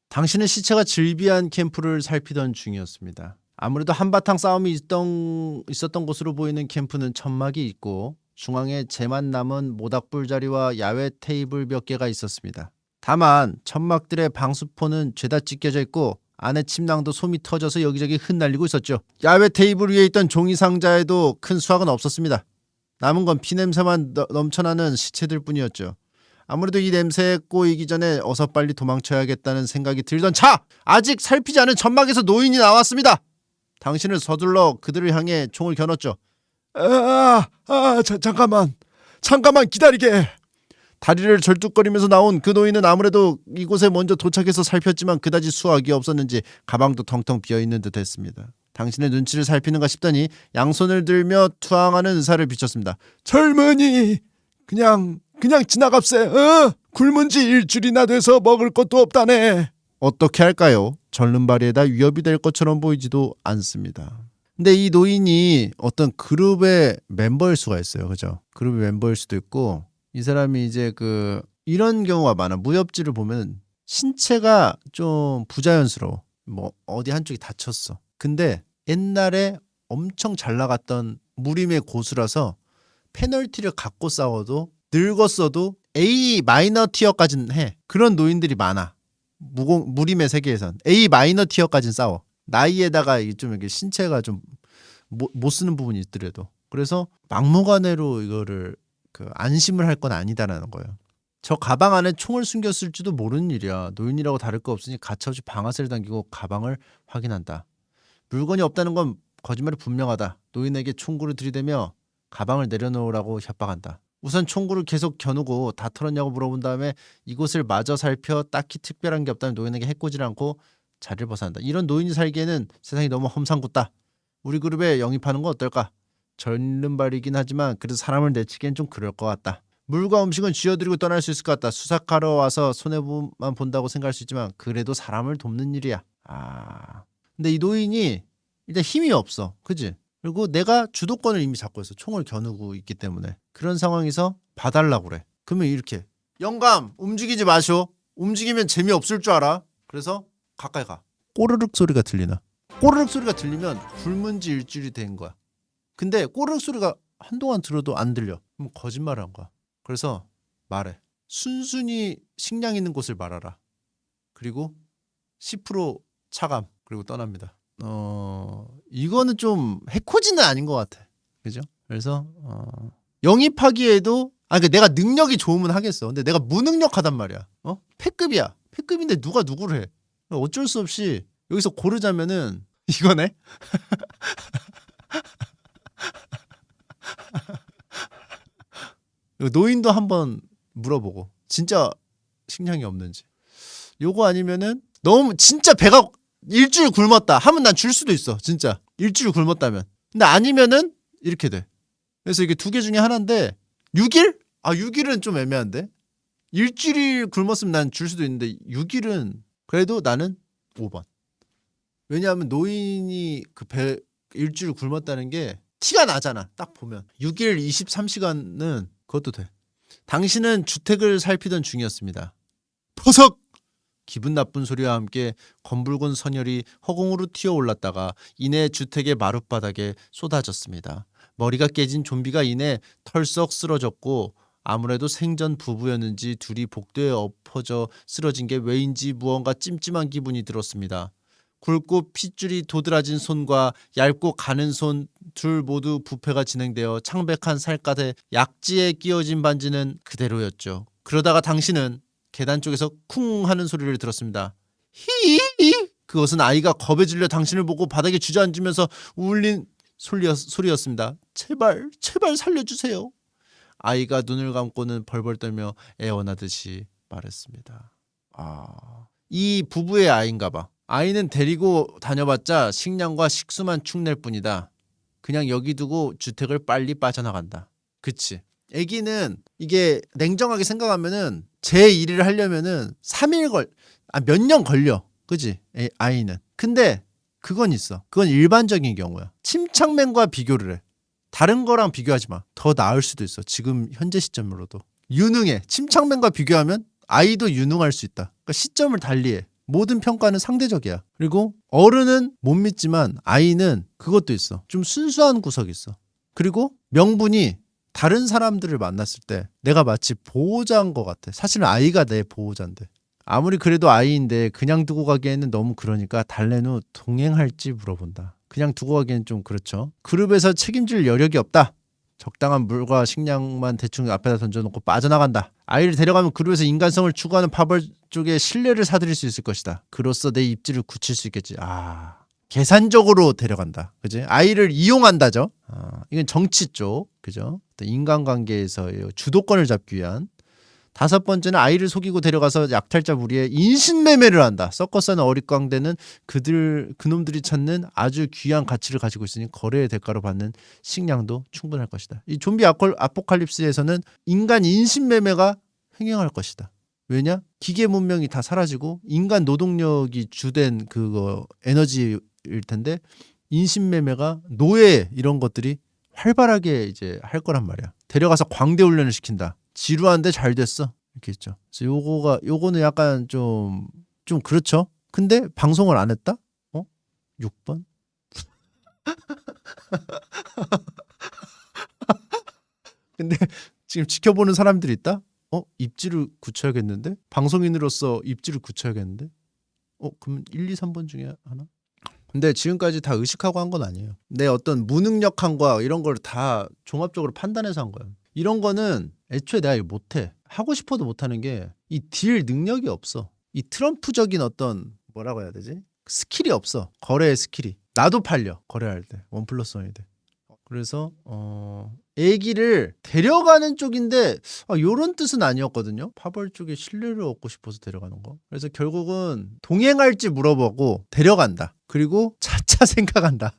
당신은 시체가 즐비한 캠프를 살피던 중이었습니다. 아무래도 한바탕 싸움이 있었던 곳으로 보이는 캠프는 천막이 있고 중앙에 재만 남은 모닥불 자리와 야외 테이블 몇 개가 있었습니다. 다만 천막들의 방수포는 죄다 찢겨져 있고 안에 침낭도 솜이 터져서 여기저기 흩날리고 있었죠. 야외 테이블 위에 있던 종이 상자에도 큰 수확은 없었습니다. 남은 건 피냄새만 넘쳐나는 시체들 뿐이었죠. 아무래도 이 냄새에 꼬이기 전에 어서 빨리 도망쳐야겠다는 생각이 들던 차! 아직 살피지 않은 천막에서 노인이 나왔습니다. 당신은 서둘러 그들을 향해 총을 겨눴죠. 잠깐만 기다리게. 다리를 절뚝거리면서 나온 그 노인은 아무래도 이곳에 먼저 도착해서 살폈지만 그다지 수확이 없었는지 가방도 텅텅 비어있는 듯 했습니다. 당신의 눈치를 살피는가 싶더니 양손을 들며 투항하는 의사를 비쳤습니다. 젊은이! 그냥 지나갑세. 굶은 지 일주일이나 돼서 먹을 것도 없다네. 어떻게 할까요? 절름발이에다 위협이 될 것처럼 보이지도 않습니다. 근데 이 노인이 어떤 그룹의 멤버일 수가 있어요. 그죠? 그룹의 멤버일 수도 있고 이 사람이 이제 이런 경우가 많아. 무협지를 보면 신체가 좀 부자연스러워. 뭐 어디 한쪽이 다쳤어. 근데 옛날에 엄청 잘 나갔던 무림의 고수라서 페널티를 갖고 싸워도 늙었어도 A 마이너 티어까지는 해. 그런 노인들이 많아. 무림의 세계에선 A 마이너 티어까지는 싸워. 나이에다가 좀 이렇게 신체가 좀 못 쓰는 부분이 있더라도. 그래서 막무가내로 이거를 안심을 할 건 아니다라는 거예요. 저 가방 안에 총을 숨겼을지도 모르는 일이야. 노인이라고 다를 거 없으니 가차없이 방아쇠를 당기고 가방을 확인한다. 물건이 없다는 건 거짓말이 분명하다. 노인에게 총구를 들이대며 가방을 내려놓으라고 협박한다. 우선 총구를 계속 겨누고 다 털었냐고 물어본 다음에 이곳을 마저 살펴 딱히 특별한 게 없다면 노인에게 해코지를 않고 자리를 벗어난다. 이런 노인이 살기에는 세상이 너무 험상궂다. 우리 그룹에 영입하는 거 어떨까? 절름발이긴 하지만 그래도 사람을 내치기엔 좀 그럴 것 같다. 물과 음식은 쥐어드리고 떠날 수 있을 것 같다. 수색하러 와서 손해만 본다고 생각할 수 있지만 그래도 사람을 돕는 일이야. 근데 이 노인이 일단 힘이 없어. 그지? 그리고 내가 주도권을 이미 잡고 있어. 총을 겨누고 있기 때문에. 그런 상황에서 봐달라고 그래. 그러면 이렇게 영감 움직이지 마쇼. 움직이면 재미없을 줄 알아. 그래서 가까이 가. 꼬르륵 소리가 들리나? 꼬르륵 소리가 들리면 굶은 지 일주일이 된 거야. 근데 꼬르륵 소리가 한동안 들어도 안 들려. 그럼 거짓말을 한 거야. 그래서 말해. 순순히 식량 있는 곳을 말하라. 그리고 10% 차감. 그리고 떠납니다. 이거는 좀 해코지는 아닌 것 같아. 그죠? 그래서 영입하기에도 그러니까 내가 능력이 좋으면 하겠어. 근데 내가 무능력하단 말이야. 패급이야. 패급인데 누가 누구를 해. 어쩔 수 없이 여기서 고르자면은 이거네. 노인도 한번 물어보고 진짜 식량이 없는지. 요거 아니면은 너무 진짜 배가 일주일 굶었다 하면 난 줄 수도 있어. 진짜 일주일 굶었다면. 근데 아니면은 이렇게 돼. 그래서 이게 두 개 중에 하나인데 6일? 6일은 좀 애매한데. 일주일 굶었으면 난 줄 수도 있는데 6일은 그래도 나는 5번. 왜냐하면 노인이 그 일주일 굶었다는 게 티가 나잖아. 딱 보면 6일 23시간은 그것도 돼. 당신은 주택을 살피던 중이었습니다. 버석! 기분 나쁜 소리와 함께 검붉은 선혈이 허공으로 튀어올랐다가 이내 주택의 마룻바닥에 쏟아졌습니다. 머리가 깨진 좀비가 이내 털썩 쓰러졌고 아무래도 생전 부부였는지 둘이 복도에 엎어져 쓰러진 게 왜인지 무언가 찜찜한 기분이 들었습니다. 굵고 핏줄이 도드라진 손과 얇고 가는 손 둘 모두 부패가 진행되어 창백한 살갗에 약지에 끼워진 반지는 그대로였죠. 그러다가 당신은 계단 쪽에서 쿵 하는 소리를 들었습니다. 히히! 그것은 아이가 겁에 질려 당신을 보고 바닥에 주저앉으면서 울린 소리였습니다. 제발 살려주세요. 아이가 눈을 감고는 벌벌 떨며 애원하듯이 말했습니다. 이 부부의 아이인가 봐. 아이는 데리고 다녀봤자 식량과 식수만 축낼 뿐이다. 그냥 여기 두고 주택을 빨리 빠져나간다. 그치. 애기는 이게 냉정하게 생각하면은 제 일을 하려면은 3일 몇 년 걸려. 그지? 아이는. 근데 그건 있어. 그건 일반적인 경우야. 침착맨과 비교를 해. 다른 거랑 비교하지 마. 더 나을 수도 있어. 지금 현재 시점으로도. 유능해. 침착맨과 비교하면 아이도 유능할 수 있다. 그러니까 시점을 달리해. 모든 평가는 상대적이야. 그리고 어른은 못 믿지만 아이는 그것도 있어. 좀 순수한 구석이 있어. 그리고 명분이 다른 사람들을 만났을 때 내가 마치 보호자인 것 같아. 사실은 아이가 내 보호자인데. 아무리 그래도 아이인데 그냥 두고 가기에는 너무 그러니까 달래는 후 동행할지 물어본다. 그냥 두고 가기엔 좀 그렇죠. 그룹에서 책임질 여력이 없다. 적당한 물과 식량만 대충 앞에다 던져놓고 빠져나간다. 아이를 데려가면 그룹에서 인간성을 추구하는 파벌 쪽에 신뢰를 사들일 수 있을 것이다. 그로써 내 입지를 굳힐 수 있겠지. 계산적으로 데려간다. 그지? 아이를 이용한다죠. 이건 정치 쪽. 그죠? 인간관계에서의 주도권을 잡기 위한. 5번째는 아이를 속이고 데려가서 약탈자 무리에 인신매매를 한다. 서커스는 어릿광대는 그놈들이 찾는 아주 귀한 가치를 가지고 있으니 거래의 대가로 받는 식량도 충분할 것이다. 이 좀비 아포칼립스에서는 인간 인신매매가 횡행할 것이다. 왜냐? 기계 문명이 다 사라지고 인간 노동력이 주된 그거 에너지일 텐데 인신매매가 노예 이런 것들이 활발하게 이제 할 거란 말이야. 데려가서 광대 훈련을 시킨다. 지루한데 잘 됐어. 이렇게 있죠. 그래서 요거는 약간 좀 그렇죠. 근데 방송을 안 했다? 6번? 근데 지금 지켜보는 사람들이 있다? 입지를 굳혀야겠는데? 방송인으로서 입지를 굳혀야겠는데? 그럼 1, 2, 3번 중에 하나? 근데 지금까지 다 의식하고 한 건 아니에요. 내 어떤 무능력함과 이런 걸 다 종합적으로 판단해서 한 거예요. 이런 거는 애초에 내가 못해. 하고 싶어도 못하는 게 이 딜 능력이 없어. 이 트럼프적인 어떤 뭐라고 해야 되지? 스킬이 없어. 거래의 스킬이. 나도 팔려. 거래할 때. 1+1이 돼. 그래서 애기를 데려가는 쪽인데 요런 뜻은 아니었거든요. 파벌 쪽에 신뢰를 얻고 싶어서 데려가는 거. 그래서 결국은 동행할지 물어보고 데려간다. 그리고 차차 생각한다.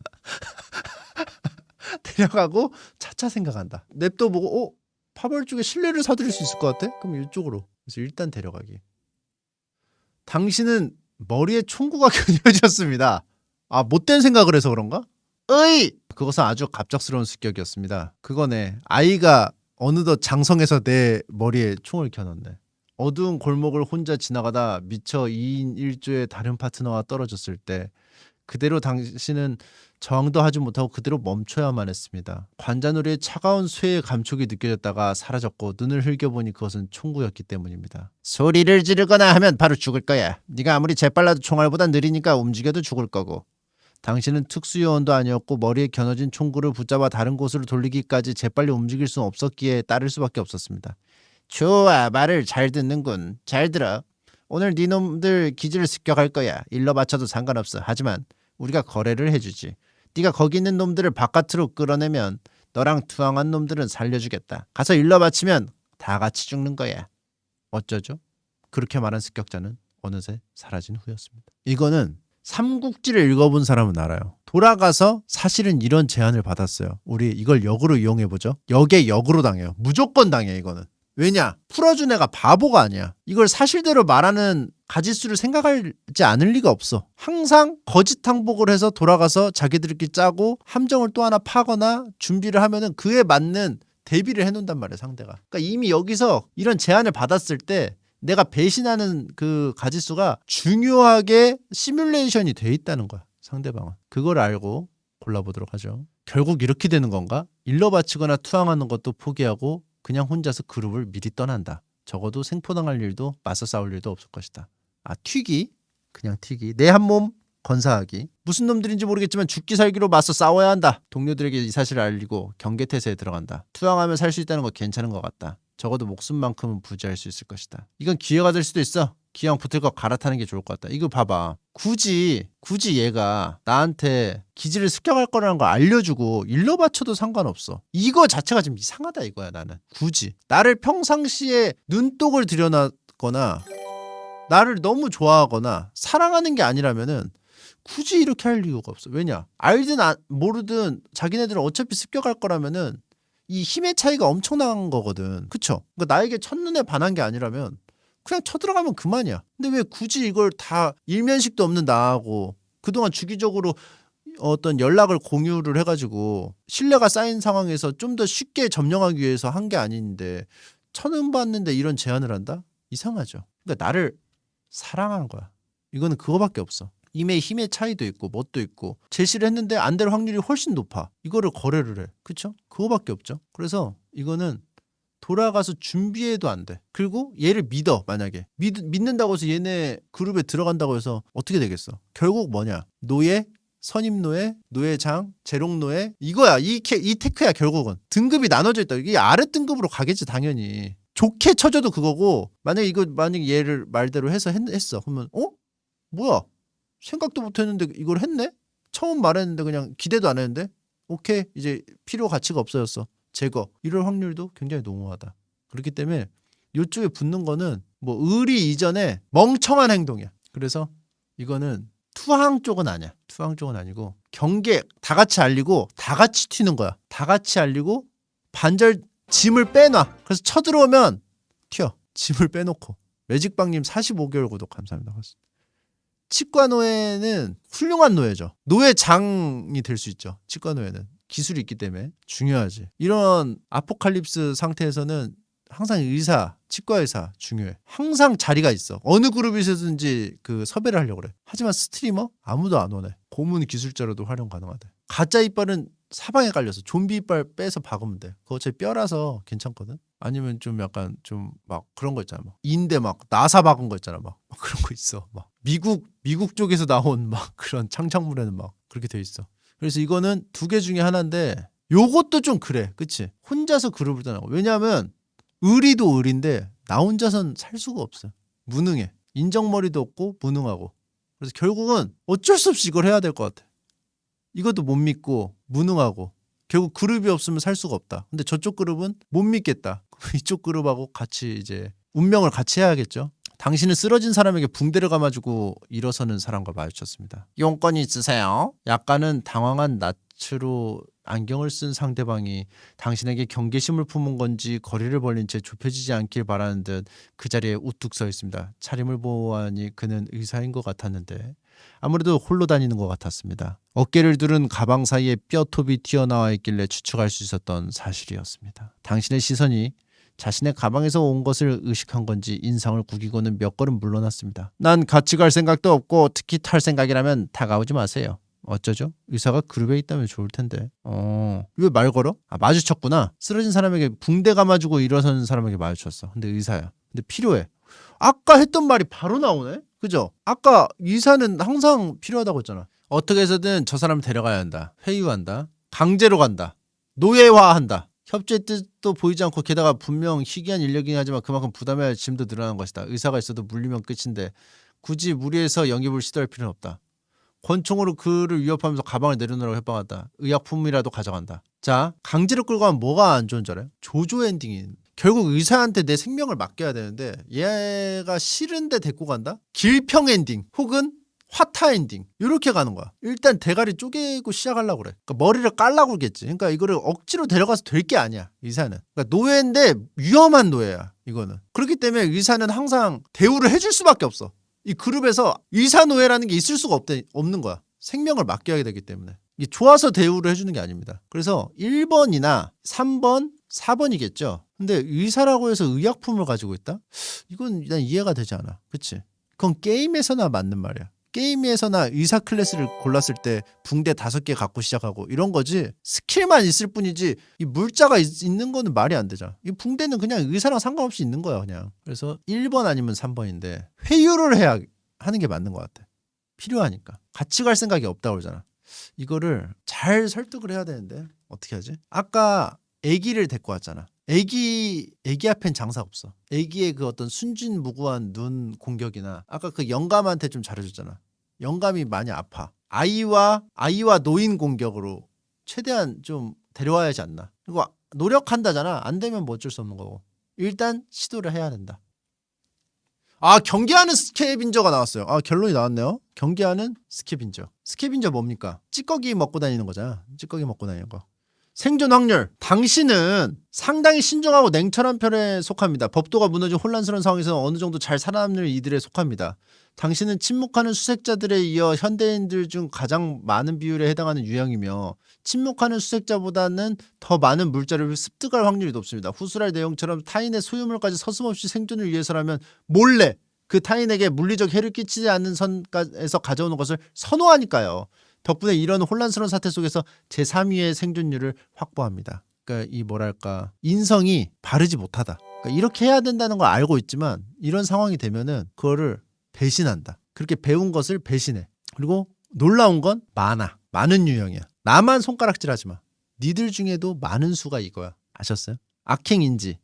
데려가고 차차 생각한다. 냅둬보고 파벌 쪽에 신뢰를 사드릴 수 있을 것 같아? 그럼 이쪽으로. 그래서 일단 데려가기. 당신은 머리에 총구가 겨녀졌습니다. 못된 생각을 해서 그런가? 으이! 그것은 아주 갑작스러운 습격이었습니다. 그거네. 아이가 어느덧 장성해서 내 머리에 총을 겨눴네. 어두운 골목을 혼자 지나가다 미처 2인 1조의 다른 파트너와 떨어졌을 때 그대로 당신은 저항도 하지 못하고 그대로 멈춰야만 했습니다. 관자놀이의 차가운 쇠의 감촉이 느껴졌다가 사라졌고 눈을 흘겨보니 그것은 총구였기 때문입니다. 소리를 지르거나 하면 바로 죽을 거야. 네가 아무리 재빨라도 총알보다 느리니까 움직여도 죽을 거고. 당신은 특수요원도 아니었고 머리에 겨눠진 총구를 붙잡아 다른 곳으로 돌리기까지 재빨리 움직일 수는 없었기에 따를 수밖에 없었습니다. 좋아, 말을 잘 듣는군. 잘 들어. 오늘 네 놈들 기지를 습격할 거야. 일러 바쳐도 상관없어. 하지만 우리가 거래를 해주지. 네가 거기 있는 놈들을 바깥으로 끌어내면 너랑 투항한 놈들은 살려주겠다. 가서 일러 바치면 다 같이 죽는 거야. 어쩌죠? 그렇게 말한 습격자는 어느새 사라진 후였습니다. 이거는 삼국지를 읽어본 사람은 알아요. 돌아가서 사실은 이런 제안을 받았어요. 우리 이걸 역으로 이용해보죠. 역에 역으로 당해요. 무조건 당해 이거는. 왜냐? 풀어준 애가 바보가 아니야. 이걸 사실대로 말하는 가짓수를 생각하지 않을 리가 없어. 항상 거짓 항복을 해서 돌아가서 자기들끼리 짜고 함정을 또 하나 파거나 준비를 하면은 그에 맞는 대비를 해놓는단 말이야 상대가. 그러니까 이미 여기서 이런 제안을 받았을 때 내가 배신하는 그 가짓수가 중요하게 시뮬레이션이 돼 있다는 거야. 상대방은. 그걸 알고 골라보도록 하죠. 결국 이렇게 되는 건가? 일러 바치거나 투항하는 것도 포기하고 그냥 혼자서 그룹을 미리 떠난다. 적어도 생포당할 일도 맞서 싸울 일도 없을 것이다. 튀기? 그냥 튀기. 내 한 몸 건사하기. 무슨 놈들인지 모르겠지만 죽기 살기로 맞서 싸워야 한다. 동료들에게 이 사실을 알리고 경계태세에 들어간다. 투항하면 살 수 있다는 거 괜찮은 것 같다. 적어도 목숨만큼은 부지할 수 있을 것이다. 이건 기회가 될 수도 있어. 기왕 붙을 거 갈아타는 게 좋을 것 같다. 이거 봐봐. 굳이 얘가 나한테 기지를 습격할 거라는 걸 알려주고 일러 바쳐도 상관없어. 이거 자체가 좀 이상하다 이거야 나는. 굳이. 나를 평상시에 눈독을 들여놨거나 나를 너무 좋아하거나 사랑하는 게 아니라면은 굳이 이렇게 할 이유가 없어. 왜냐? 알든 모르든 자기네들은 어차피 습격할 거라면은 이 힘의 차이가 엄청난 거거든. 그쵸? 그러니까 나에게 첫눈에 반한 게 아니라면 그냥 쳐들어가면 그만이야. 근데 왜 굳이 이걸 다 일면식도 없는 나하고 그동안 주기적으로 어떤 연락을 공유를 해가지고 신뢰가 쌓인 상황에서 좀 더 쉽게 점령하기 위해서 한 게 아닌데 천은 받는데 이런 제안을 한다? 이상하죠. 그러니까 나를 사랑한 거야. 이거는 그거밖에 없어. 이미 힘의 차이도 있고 뭣도 있고 제시를 했는데 안 될 확률이 훨씬 높아. 이거를 거래를 해. 그쵸? 그거밖에 없죠. 그래서 이거는 돌아가서 준비해도 안 돼. 그리고 얘를 믿어. 만약에 믿는다고 해서 얘네 그룹에 들어간다고 해서 어떻게 되겠어? 결국 뭐냐? 노예, 선임노예, 노예장, 재롱노예 이거야. 이 테크야 결국은. 등급이 나눠져 있다. 이게 아래 등급으로 가겠지 당연히. 좋게 쳐줘도 그거고 만약에 얘를 말대로 해서 했어. 그러면 뭐야? 생각도 못했는데 이걸 했네? 처음 말했는데 그냥 기대도 안 했는데 오케이 이제 필요 가치가 없어졌어. 제거. 이럴 확률도 굉장히 농후하다. 그렇기 때문에 이쪽에 붙는 거는 뭐 의리 이전에 멍청한 행동이야. 그래서 이거는 투항 쪽은 아니야. 투항 쪽은 아니고 경계 다 같이 알리고 다 같이 튀는 거야. 다 같이 알리고 반절 짐을 빼놔. 그래서 쳐들어오면 튀어. 짐을 빼놓고. 매직방님 45개월 구독 감사합니다. 치과 노예는 훌륭한 노예죠. 노예장이 될 수 있죠. 치과 노예는. 기술이 있기 때문에 중요하지. 이런 아포칼립스 상태에서는 항상 치과 의사 중요해. 항상 자리가 있어. 어느 그룹에서든지 그 섭외를 하려고 그래. 하지만 스트리머? 아무도 안 오네. 고문 기술자로도 활용 가능하대. 가짜 이빨은 사방에 깔려서 좀비 이빨 빼서 박으면 돼. 그거 어차피 뼈라서 괜찮거든. 아니면 좀 약간 좀 막 그런 거 있잖아. 막 인대 막 나사 박은 거 있잖아. 막 그런 거 있어. 막 미국 쪽에서 나온 막 그런 창작물에는 막 그렇게 돼 있어. 그래서 이거는 두 개 중에 하나인데 요것도 좀 그래. 그치? 혼자서 그룹을 떠나고. 왜냐하면 의리도 의리인데 나 혼자선 살 수가 없어. 무능해. 인정머리도 없고 무능하고. 그래서 결국은 어쩔 수 없이 이걸 해야 될 것 같아. 이것도 못 믿고 무능하고 결국 그룹이 없으면 살 수가 없다. 근데 저쪽 그룹은 못 믿겠다. 이쪽 그룹하고 같이 이제 운명을 같이 해야겠죠. 당신은 쓰러진 사람에게 붕대를 감아주고 일어서는 사람과 마주쳤습니다. 용건이 있으세요? 약간은 당황한 낯으로 안경을 쓴 상대방이 당신에게 경계심을 품은 건지 거리를 벌린 채 좁혀지지 않길 바라는 듯 그 자리에 우뚝 서 있습니다. 차림을 보아하니 그는 의사인 것 같았는데 아무래도 홀로 다니는 것 같았습니다. 어깨를 두른 가방 사이에 뼈톱이 튀어나와 있길래 추측할 수 있었던 사실이었습니다. 당신의 시선이 자신의 가방에서 온 것을 의식한 건지 인상을 구기고는 몇 걸음 물러났습니다. 난 같이 갈 생각도 없고 특히 탈 생각이라면 다가오지 마세요. 어쩌죠? 의사가 그룹에 있다면 좋을 텐데. 왜 말 걸어? 마주쳤구나. 쓰러진 사람에게 붕대 감아주고 일어서는 사람에게 마주쳤어. 근데 의사야. 근데 필요해. 아까 했던 말이 바로 나오네? 그죠? 아까 의사는 항상 필요하다고 했잖아. 어떻게 해서든 저 사람을 데려가야 한다. 회유한다. 강제로 간다. 노예화한다. 협조의 뜻도 보이지 않고 게다가 분명 희귀한 인력이긴 하지만 그만큼 부담해야 할 짐도 늘어난 것이다. 의사가 있어도 물리면 끝인데 굳이 무리해서 영입을 시도할 필요는 없다. 권총으로 그를 위협하면서 가방을 내려놓으라고 협박한다. 의약품이라도 가져간다. 자, 강제로 끌고 가면 뭐가 안 좋은 줄 알아요? 조조 엔딩이. 결국 의사한테 내 생명을 맡겨야 되는데 얘가 싫은데 데리고 간다? 길평 엔딩 혹은 화타 엔딩 이렇게 가는 거야. 일단 대가리 쪼개고 시작하려고 그래. 그러니까 머리를 깔라고 그러겠지. 그러니까 이거를 억지로 데려가서 될 게 아니야. 의사는. 그러니까 노예인데 위험한 노예야. 이거는. 그렇기 때문에 의사는 항상 대우를 해줄 수밖에 없어. 이 그룹에서 의사 노예라는 게 있을 수가 없는 거야. 생명을 맡겨야 되기 때문에. 이게 좋아서 대우를 해주는 게 아닙니다. 그래서 1번이나 3번, 4번이겠죠. 근데 의사라고 해서 의약품을 가지고 있다? 이건 난 이해가 되지 않아. 그치? 그건 게임에서나 맞는 말이야. 게임에서나 의사 클래스를 골랐을 때 붕대 5개 갖고 시작하고 이런 거지 스킬만 있을 뿐이지 이 물자가 있는 거는 말이 안 되잖아. 이 붕대는 그냥 의사랑 상관없이 있는 거야 그냥. 그래서 1번 아니면 3번인데 회유를 해야 하는 게 맞는 것 같아. 필요하니까. 같이 갈 생각이 없다고 그러잖아. 이거를 잘 설득을 해야 되는데 어떻게 하지? 아까 애기를 데리고 왔잖아. 애기 앞엔 장사 없어. 애기의 그 어떤 순진무구한 눈 공격이나 아까 그 영감한테 좀 잘해줬잖아. 영감이 많이 아파. 아이와 노인 공격으로 최대한 좀 데려와야 하지 않나. 그리고 노력한다잖아. 안 되면 뭐 어쩔 수 없는 거고. 일단 시도를 해야 된다. 경계하는 스캐빈저가 나왔어요. 결론이 나왔네요. 경계하는 스캐빈저. 스캐빈저 뭡니까? 찌꺼기 먹고 다니는 거잖아. 찌꺼기 먹고 다니는 거. 생존 확률. 당신은 상당히 신중하고 냉철한 편에 속합니다. 법도가 무너진 혼란스러운 상황에서 어느 정도 잘 살아남는 이들에 속합니다. 당신은 침묵하는 수색자들에 이어 현대인들 중 가장 많은 비율에 해당하는 유형이며 침묵하는 수색자보다는 더 많은 물자를 습득할 확률이 높습니다. 후술할 내용처럼 타인의 소유물까지 서슴없이 생존을 위해서라면 몰래 그 타인에게 물리적 해를 끼치지 않는 선에서 가져오는 것을 선호하니까요. 덕분에 이런 혼란스러운 사태 속에서 제3위의 생존율을 확보합니다. 그러니까 이 뭐랄까 인성이 바르지 못하다. 그러니까 이렇게 해야 된다는 걸 알고 있지만 이런 상황이 되면은 그거를 배신한다. 그렇게 배운 것을 배신해. 그리고 놀라운 건 많은 유형이야. 나만 손가락질하지 마. 니들 중에도 많은 수가 이거야. 아셨어요? 악행인지.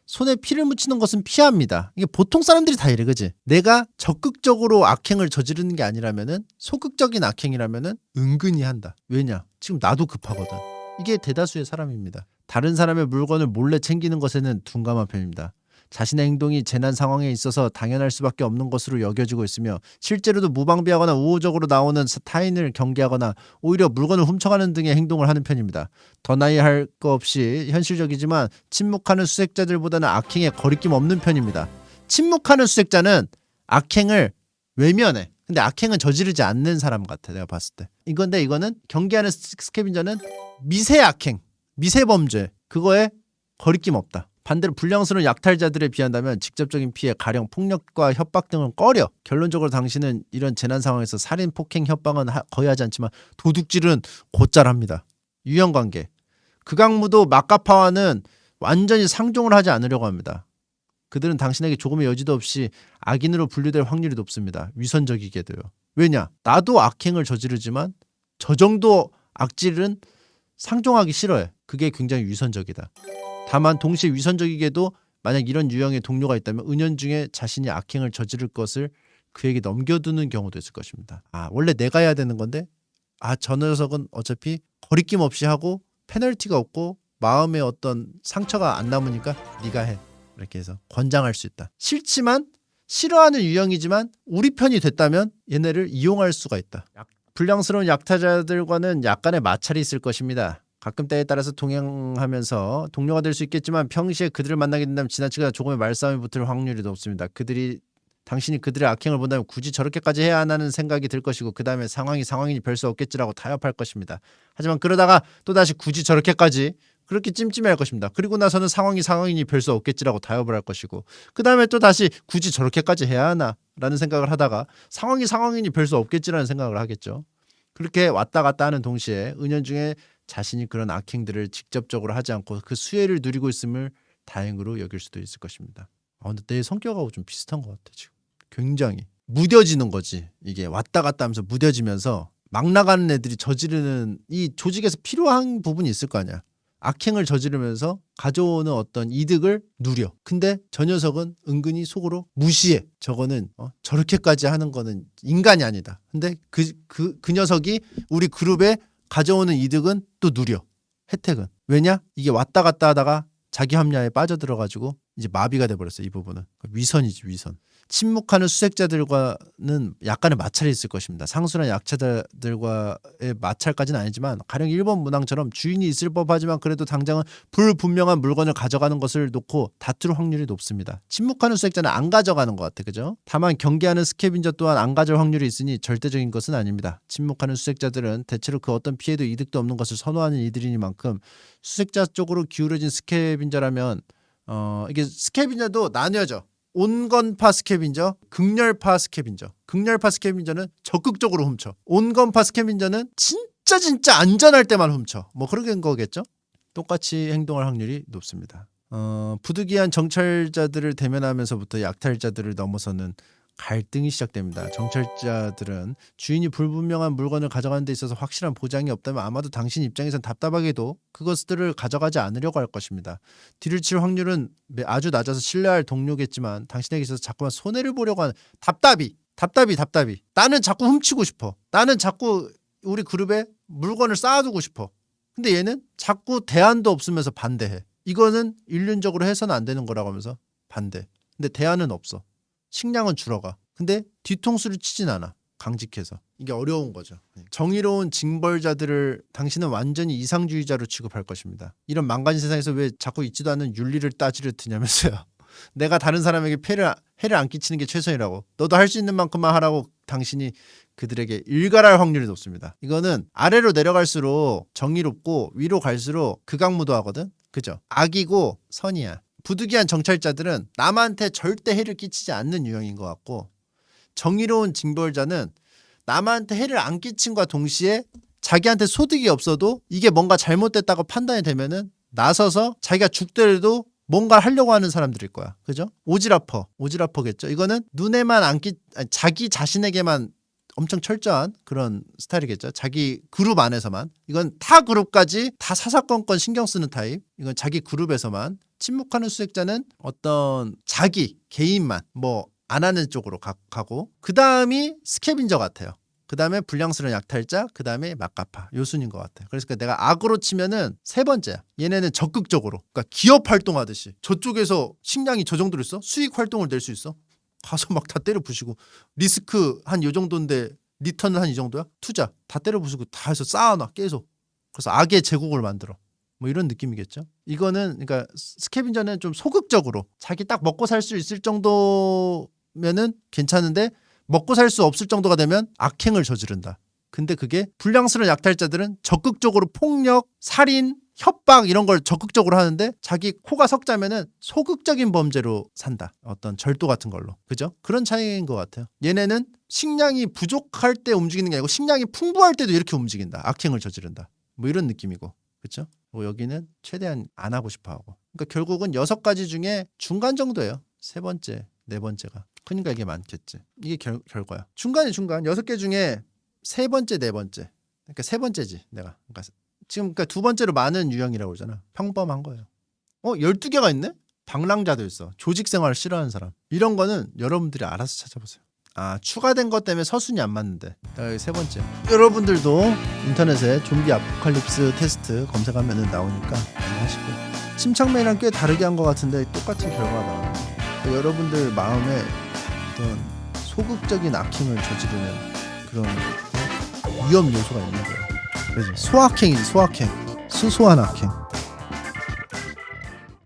손에 피를 묻히는 것은 피합니다. 이게 보통 사람들이 다 이래, 그지? 내가 적극적으로 악행을 저지르는 게 아니라면은 소극적인 악행이라면은 은근히 한다. 왜냐? 지금 나도 급하거든. 이게 대다수의 사람입니다. 다른 사람의 물건을 몰래 챙기는 것에는 둔감한 편입니다. 자신의 행동이 재난 상황에 있어서 당연할 수밖에 없는 것으로 여겨지고 있으며 실제로도 무방비하거나 우호적으로 나오는 타인을 경계하거나 오히려 물건을 훔쳐가는 등의 행동을 하는 편입니다. 더 나이 할 거 없이 현실적이지만 침묵하는 수색자들보다는 악행에 거리낌 없는 편입니다. 침묵하는 수색자는 악행을 외면해. 근데 악행은 저지르지 않는 사람 같아 내가 봤을 때. 이거는 경계하는 스캐빈저는 미세 악행, 미세 범죄 그거에 거리낌 없다. 반대로 불량스러운 약탈자들에 비한다면 직접적인 피해, 가령 폭력과 협박 등은 꺼려. 결론적으로 당신은 이런 재난 상황에서 살인, 폭행, 협박은 거의 하지 않지만 도둑질은 곧잘 합니다. 유형관계. 극악무도 마카파와는 완전히 상종을 하지 않으려고 합니다. 그들은 당신에게 조금의 여지도 없이 악인으로 분류될 확률이 높습니다. 위선적이게도요. 왜냐? 나도 악행을 저지르지만 저 정도 악질은 상종하기 싫어해. 그게 굉장히 위선적이다. 다만 동시에 위선적이게도 만약 이런 유형의 동료가 있다면 은연중에 자신이 악행을 저지를 것을 그에게 넘겨두는 경우도 있을 것입니다. 원래 내가 해야 되는 건데 저 녀석은 어차피 거리낌 없이 하고 페널티가 없고 마음에 어떤 상처가 안 남으니까 네가 해. 이렇게 해서 권장할 수 있다. 싫지만 싫어하는 유형이지만 우리 편이 됐다면 얘네를 이용할 수가 있다. 불량스러운 약타자들과는 약간의 마찰이 있을 것입니다. 가끔 때에 따라서 동행하면서 동료가 될 수 있겠지만 평시에 그들을 만나게 된다면 지나치거나 조금의 말싸움이 붙을 확률이 높습니다. 당신이 그들의 악행을 본다면 굳이 저렇게까지 해야 하나는 생각이 들 것이고 그 다음에 상황이니 별 수 없겠지라고 타협할 것입니다. 하지만 그러다가 또다시 굳이 저렇게까지 그렇게 찜찜해할 것입니다. 그리고 나서는 상황이니 별 수 없겠지라고 타협을 할 것이고 그 다음에 또다시 굳이 저렇게까지 해야 하나 라는 생각을 하다가 상황이니 별 수 없겠지라는 생각을 하겠죠. 그렇게 왔다 갔다 하는 동시에 은연중에 자신이 그런 악행들을 직접적으로 하지 않고 그 수혜를 누리고 있음을 다행으로 여길 수도 있을 것입니다. 근데 내 성격하고 좀 비슷한 것 같아 지금. 굉장히 무뎌지는 거지. 이게 왔다 갔다 하면서 무뎌지면서 막 나가는 애들이 저지르는 이 조직에서 필요한 부분이 있을 거 아니야. 악행을 저지르면서 가져오는 어떤 이득을 누려. 근데 저 녀석은 은근히 속으로 무시해. 저거는 저렇게까지 하는 거는 인간이 아니다. 근데 그 녀석이 우리 그룹에 가져오는 이득은 또 누려. 혜택은. 왜냐? 이게 왔다 갔다 하다가 자기 합리화에 빠져들어가지고 이제 마비가 돼버렸어요. 이 부분은. 위선이지 위선. 침묵하는 수색자들과는 약간의 마찰이 있을 것입니다. 상술한 약자들과의 마찰까지는 아니지만 가령 일본 문항처럼 주인이 있을 법하지만 그래도 당장은 불분명한 물건을 가져가는 것을 놓고 다툴 확률이 높습니다. 침묵하는 수색자는 안 가져가는 것 같아. 그죠? 다만 경계하는 스캐빈저 또한 안 가져올 확률이 있으니 절대적인 것은 아닙니다. 침묵하는 수색자들은 대체로 그 어떤 피해도 이득도 없는 것을 선호하는 이들이니만큼 수색자 쪽으로 기울어진 스캐빈저라면 이게 스캐빈저도 나뉘어져. 온건파 스캐빈저, 극렬파 스캐빈저. 극렬파 스캐빈저는 적극적으로 훔쳐. 온건파 스캐빈저는 진짜 안전할 때만 훔쳐. 뭐 그런 거겠죠? 똑같이 행동할 확률이 높습니다. 부득이한 정찰자들을 대면하면서부터 약탈자들을 넘어서는 갈등이 시작됩니다. 정찰자들은 주인이 불분명한 물건을 가져가는 데 있어서 확실한 보장이 없다면 아마도 당신 입장에선 답답하게도 그것들을 가져가지 않으려고 할 것입니다. 뒤를 칠 확률은 아주 낮아서 신뢰할 동료겠지만 당신에게 있어서 자꾸만 손해를 보려고 하는 답답이. 나는 자꾸 훔치고 싶어. 나는 자꾸 우리 그룹에 물건을 쌓아두고 싶어. 근데 얘는 자꾸 대안도 없으면서 반대해. 이거는 인륜적으로 해서는 안 되는 거라고 하면서 반대. 근데 대안은 없어. 식량은 줄어가. 근데 뒤통수를 치진 않아. 강직해서. 이게 어려운 거죠. 정의로운 징벌자들을 당신은 완전히 이상주의자로 취급할 것입니다. 이런 망가진 세상에서 왜 자꾸 있지도 않는 윤리를 따지려 드냐면서요. 내가 다른 사람에게 해를 안 끼치는 게 최선이라고. 너도 할 수 있는 만큼만 하라고 당신이 그들에게 일갈할 확률이 높습니다. 이거는 아래로 내려갈수록 정의롭고 위로 갈수록 극악무도하거든. 그죠? 악이고 선이야. 부득이한 정찰자들은 남한테 절대 해를 끼치지 않는 유형인 것 같고 정의로운 징벌자는 남한테 해를 안 끼친과 동시에 자기한테 소득이 없어도 이게 뭔가 잘못됐다고 판단이 되면은 나서서 자기가 죽더라도 뭔가 하려고 하는 사람들일 거야. 그죠? 오지라퍼겠죠. 이거는 눈에만 자기 자신에게만 엄청 철저한 그런 스타일이겠죠. 자기 그룹 안에서만. 이건 타 그룹까지 다 사사건건 신경 쓰는 타입. 이건 자기 그룹에서만. 침묵하는 수색자는 어떤 자기 개인만 뭐 안 하는 쪽으로 가고 그 다음이 스캐빈저 같아요. 그 다음에 불량스러운 약탈자, 그 다음에 막가파 요 순인 것 같아요. 그래서 내가 악으로 치면은 세 번째야. 얘네는 적극적으로 그러니까 기업 활동하듯이 저쪽에서 식량이 저 정도로 있어? 수익 활동을 낼 수 있어? 가서 막 다 때려 부시고 리스크 한 요 정도인데 리턴은 한 이 정도야? 투자 다 때려 부수고 다 해서 쌓아놔 계속. 그래서 악의 제국을 만들어. 뭐 이런 느낌이겠죠. 이거는 그러니까 스캐빈저는 좀 소극적으로 자기 딱 먹고 살 수 있을 정도면은 괜찮은데 먹고 살 수 없을 정도가 되면 악행을 저지른다. 근데 그게 불량스러운 약탈자들은 적극적으로 폭력, 살인, 협박 이런 걸 적극적으로 하는데 자기 코가 석자면은 소극적인 범죄로 산다. 어떤 절도 같은 걸로. 그죠? 그런 차이인 것 같아요. 얘네는 식량이 부족할 때 움직이는 게 아니고 식량이 풍부할 때도 이렇게 움직인다. 악행을 저지른다. 뭐 이런 느낌이고. 그렇죠? 여기는 최대한 안 하고 싶어 하고. 그러니까 결국은 6가지 중에 중간 정도예요. 3번째, 4번째가. 그러니까 이게 많겠지. 이게 결과야. 중간. 6개 중에 3번째, 4번째. 그러니까 3번째지 내가. 그러니까 지금 그러니까 2번째로 많은 유형이라고 그러잖아. 평범한 거예요. 12개가 있네? 방랑자도 있어. 조직 생활을 싫어하는 사람. 이런 거는 여러분들이 알아서 찾아보세요. 추가된 것 때문에 서순이 안 맞는데. 여기 세 번째. 여러분들도 인터넷에 좀비 아포칼립스 테스트 검색하면 나오니까 많이 하시고. 침착맨이랑 꽤 다르게 한 것 같은데 똑같은 결과가 나와요. 여러분들 마음에 어떤 소극적인 악행을 저지르는 그런 위험 요소가 있는 거예요. 그래서 소악행이지, 소악행. 수소한 악행.